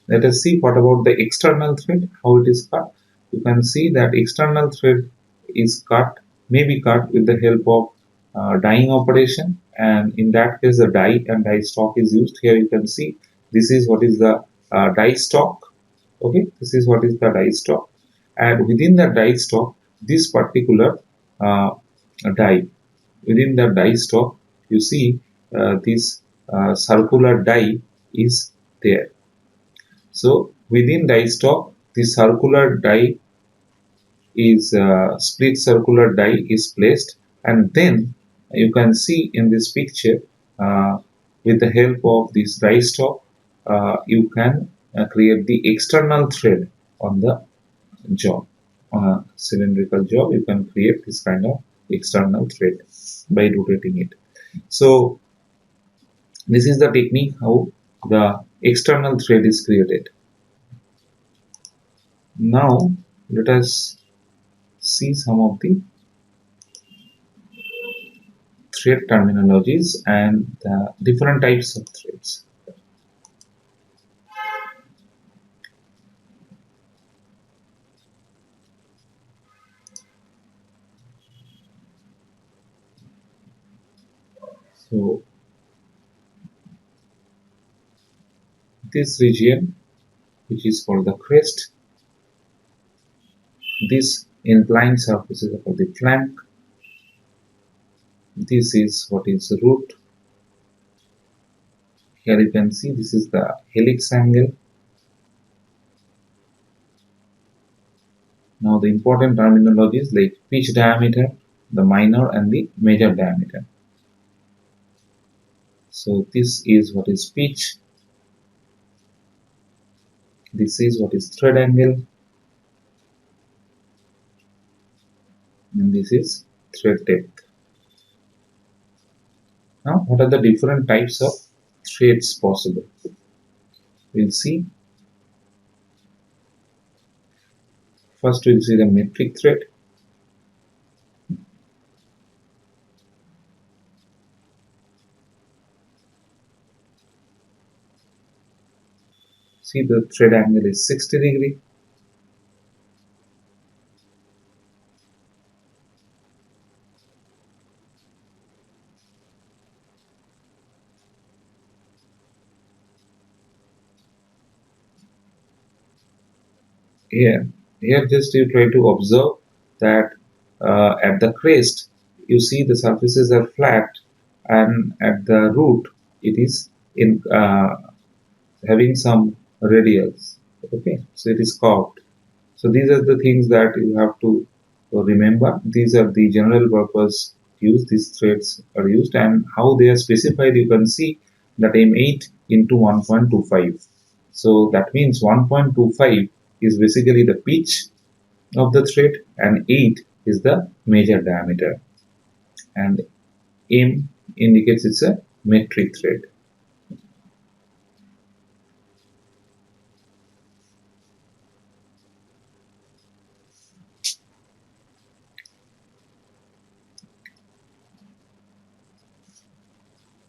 let us see what about the external thread, how it is cut. You can see that external thread is cut, may be cut with the help of dyeing operation, and in that case the dye and dye stock is used. Here you can see this is what is the dye stock. Okay, this is what is the dye stock, and within the dye stock, this particular uh, dye, within the dye stock, you see this circular dye is there. So within die stock, the circular die is split circular die is placed, and then you can see in this picture with the help of this die stock you can create the external thread on the job. On a cylindrical job you can create this kind of external thread by rotating it. So this is the technique how the external thread is created. Now let us see some of the thread terminologies and the different types of threads. So this region, which is called the crest, this inclined surface is called the flank, this is what is the root. Here you can see this is the helix angle. Now the important terminologies like pitch diameter, the minor and the major diameter. So this is what is pitch, this is what is thread angle, and this is thread depth. Now what are the different types of threads possible? We'll see. First we'll see the metric thread. See, the thread angle is 60 degree. Here just you try to observe that at the crest you see the surfaces are flat, and at the root it is in having some radials. Okay, so it is curved. So these are the things that you have to remember. These are the general purpose use. These threads are used, and how they are specified. You can see that M8 into 1.25. So that means 1.25 is basically the pitch of the thread, and 8 is the major diameter, and M indicates it's a metric thread.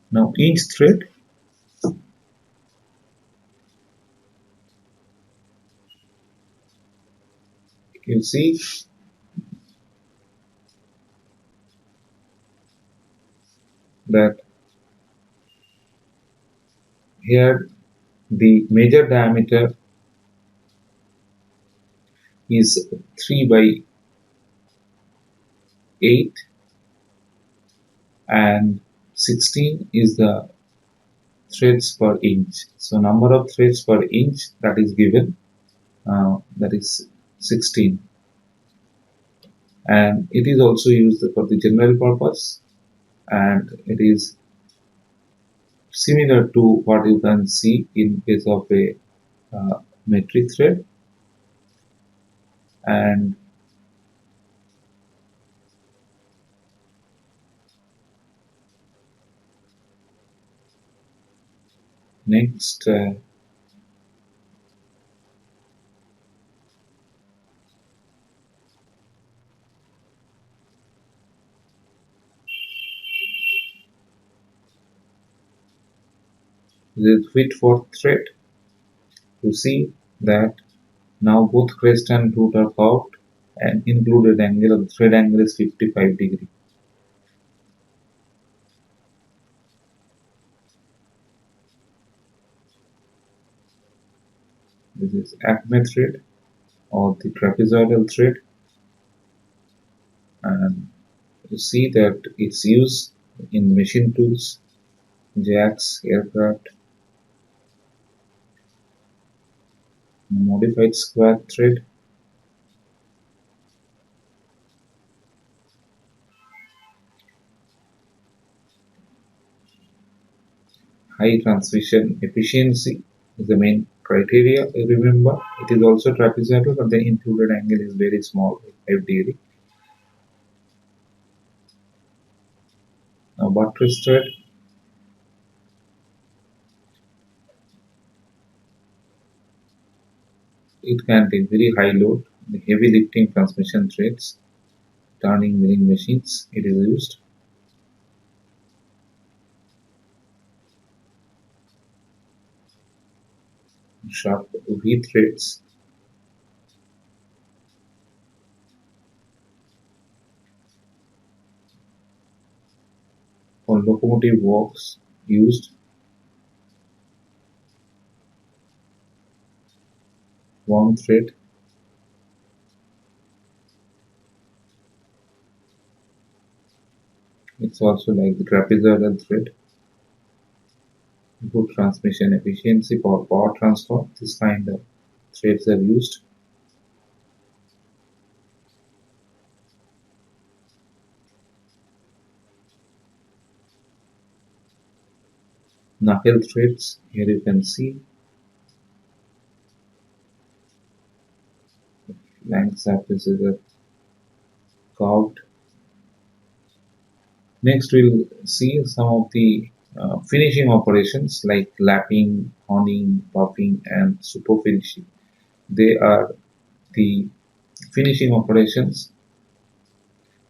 Now inch thread, you see that here the major diameter is 3 by 8, and 16 is the threads per inch. So number of threads per inch that is given, that is 16, and it is also used for the general purpose, and it is similar to what you can see in case of a metric thread. And next the width for thread. You see that now both crest and root are curved, and included angle of the thread angle is 55 degree. This is Acme thread or the trapezoidal thread, and you see that it's used in machine tools, jacks, aircraft. Modified square thread, high transmission efficiency is the main criteria. Remember, it is also trapezoidal, but the included angle is very small, 5 degree. Now buttress thread, it can take very high load, the heavy lifting transmission threads, turning milling machines, it is used. Sharp V threads, for locomotive works used. Worm thread, it's also like the trapezoidal thread. Good transmission efficiency for power transfer, this kind of threads are used. knuckle threads. Here you can see blank surfaces are curved. Next, we'll see some of the finishing operations like lapping, honing, buffing, and super finishing. They are the finishing operations,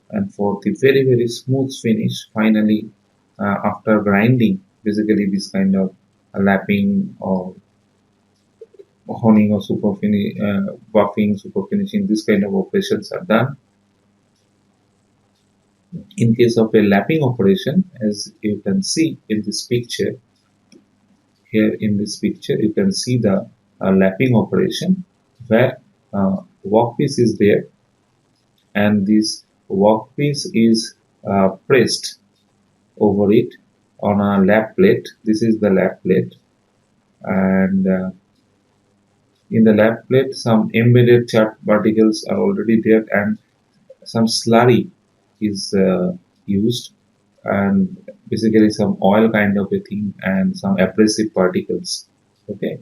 and for the very smooth finish, finally, after grinding, basically this kind of lapping or honing or buffing, super finishing, this kind of operations are done. In case of a lapping operation, as you can see in this picture, here in this picture, you can see the lapping operation where workpiece is there and this workpiece is pressed over it on a lap plate. This is the lap plate, and in the lap plate some embedded chart particles are already there and some slurry is used, and basically some oil kind of a thing and some abrasive particles. Okay,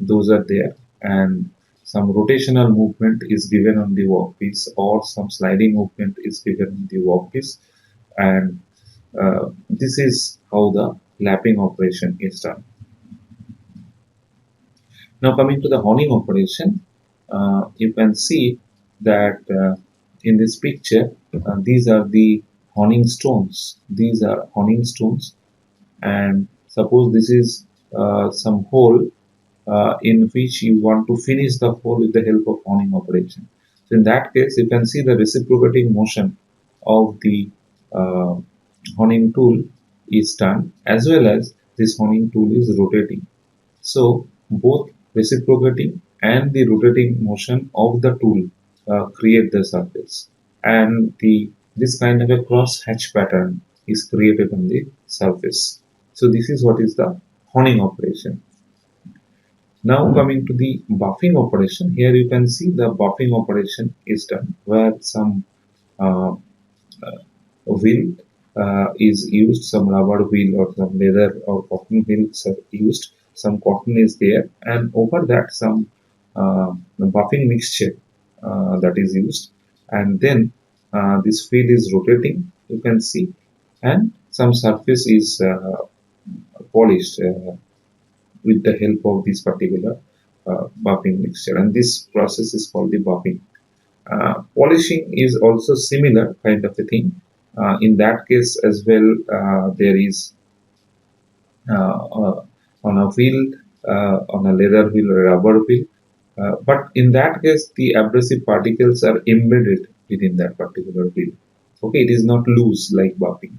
those are there, and some rotational movement is given on the workpiece or some sliding movement is given on the workpiece, and this is how the lapping operation is done. Now coming to the honing operation, you can see that in this picture, these are the honing stones. These are honing stones, and suppose this is some hole in which you want to finish the hole with the help of honing operation. So in that case, you can see the reciprocating motion of the uh, honing tool is done, as well as this honing tool is rotating. So both reciprocating and the rotating motion of the tool create the surface, and the this kind of a cross hatch pattern is created on the surface. So this is what is the honing operation. Now coming to the buffing operation, here you can see the buffing operation is done where some uh, wheel is used, some rubber wheel or some leather or cotton wheels are used, some cotton is there, and over that some buffing mixture that is used, and then this wheel is rotating, you can see, and some surface is polished with the help of this particular buffing mixture, and this process is called the buffing. Polishing is also similar kind of a thing. In that case as well, there is on a wheel, on a leather wheel or rubber wheel. But in that case, the abrasive particles are embedded within that particular wheel. Okay, it is not loose like buffing.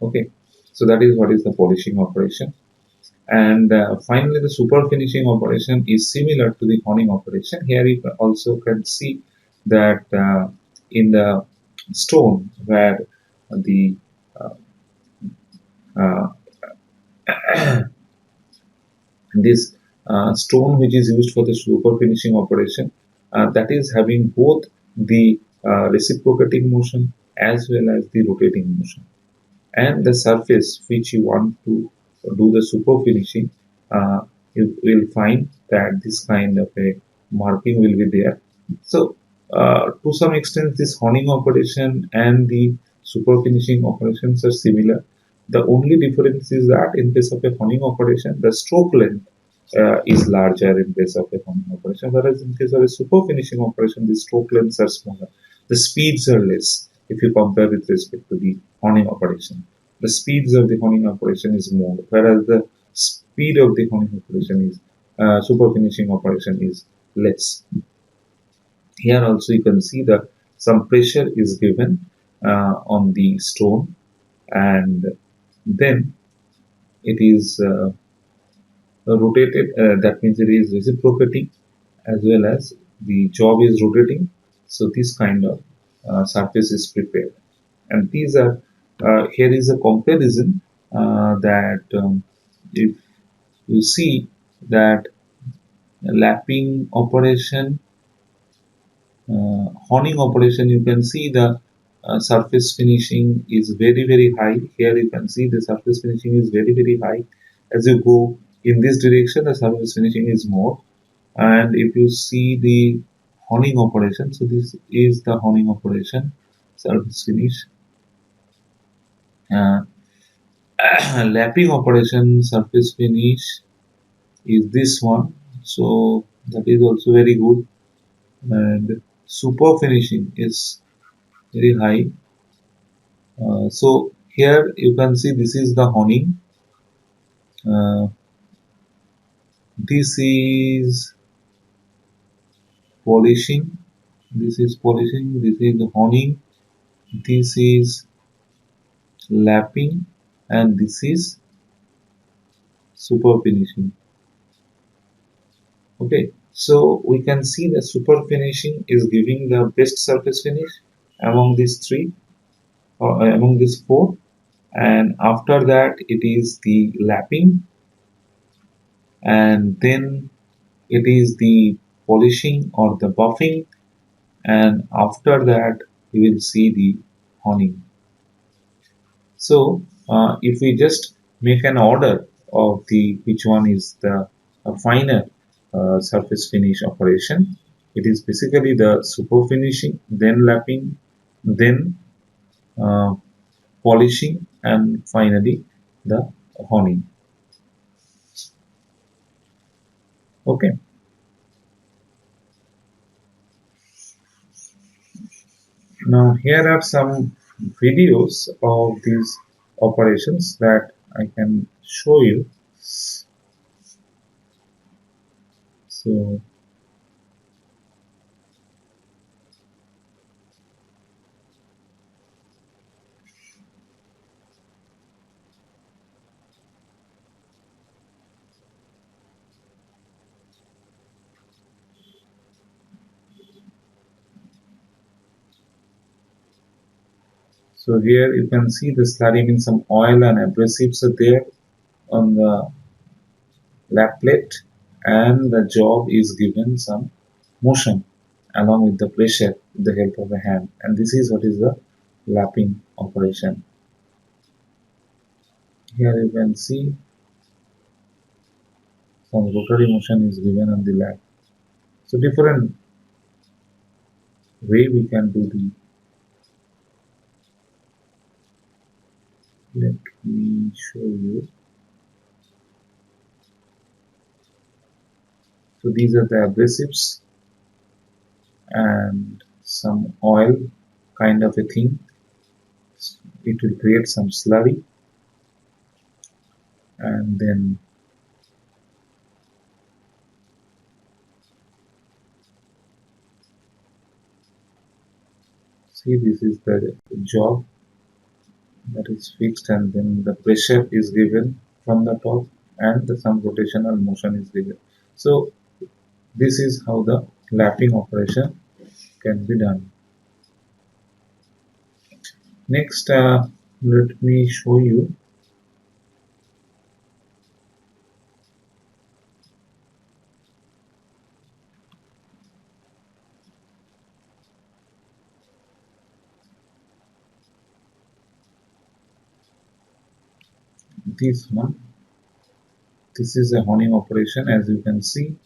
Okay, so that is what is the polishing operation. And finally, the super finishing operation is similar to the honing operation. Here you also can see that in the stone where the uh, uh, this stone which is used for the super finishing operation, that is having both the reciprocating motion as well as the rotating motion, and the surface which you want to do the super finishing, you will find that this kind of a marking will be there. So to some extent this honing operation and the super finishing operations are similar. The only difference is that in case of a honing operation the stroke length is larger in case of a honing operation, whereas in case of a super finishing operation the stroke lengths are smaller, the speeds are less if you compare with respect to the honing operation. The speeds of the honing operation is more, whereas the speed of the honing operation is super finishing operation is less. Here also you can see that some pressure is given on the stone, and then it is rotated. That means it is reciprocating as well as the job is rotating. So this kind of surface is prepared, and these are here is a comparison that if you see that lapping operation, honing operation, you can see the surface finishing is very high. Here you can see the surface finishing is very high, as you go in this direction, the surface finishing is more. And if you see the honing operation, so this is the honing operation, surface finish. Uh, Lapping operation, surface finish is this one. So that is also very good. And super finishing is very high. So here you can see this is the honing. Uh, this is polishing. This is polishing. This is honing. This is lapping, and this is super finishing. Okay, so we can see the super finishing is giving the best surface finish among these three, or among these four, and after that it is the lapping, and then it is the polishing or the buffing, and after that you will see the honing. So if we just make an order of the which one is the finer surface finish operation, it is basically the super finishing, then lapping, then uh, polishing, and finally the honing. Okay. Now here are some videos of these operations that I can show you. So So here you can see the slurry means some oil and abrasives are there on the lap plate, and the job is given some motion along with the pressure with the help of a hand, and this is what is the lapping operation. Here you can see some rotary motion is given on the lap. So different way we can do the, let me show you. So these are the abrasives and some oil kind of a thing. It will create some slurry, and then see this is the job that is fixed, and then the pressure is given from the top, and some rotational motion is given. So this is how the lapping operation can be done. Next, let me show you this one. This is a honing operation, as you can see.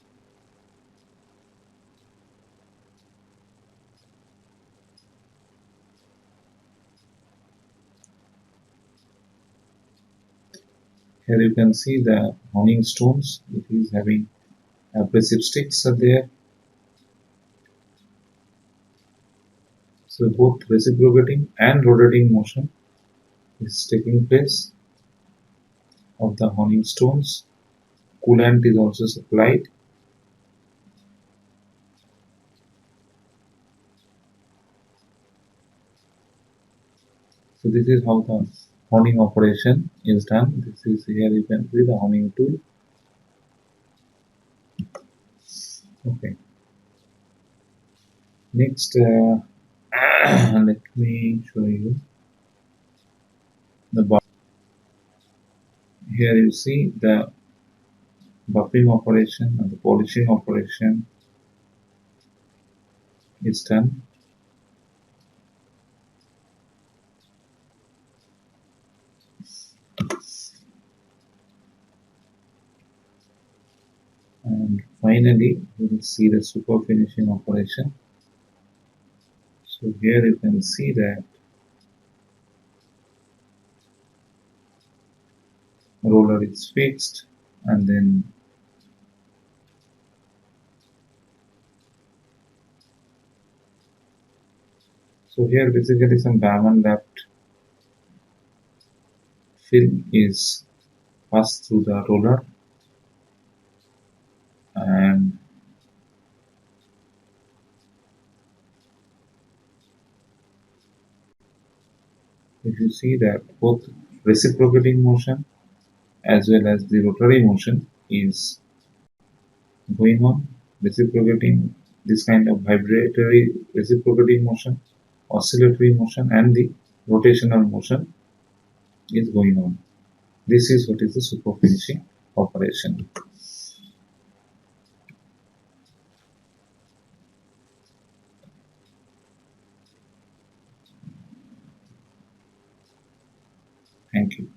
Here you can see the honing stones. It is having abrasive sticks are there. So both reciprocating and rotating motion is taking place of the honing stones. Coolant is also supplied. So this is how the honing operation is done. This is, here you can see the honing tool. Okay. Next, let me show you the buff. Here you see the buffing operation and the polishing operation is done. Finally, we will see the super finishing operation. So here you can see that roller is fixed, and then so here basically some diamond left film is passed through the roller, and if you see that both reciprocating motion as well as the rotary motion is going on, reciprocating, this kind of vibratory reciprocating motion, oscillatory motion, and the rotational motion is going on. This is what is the superfinishing operation. Thank you.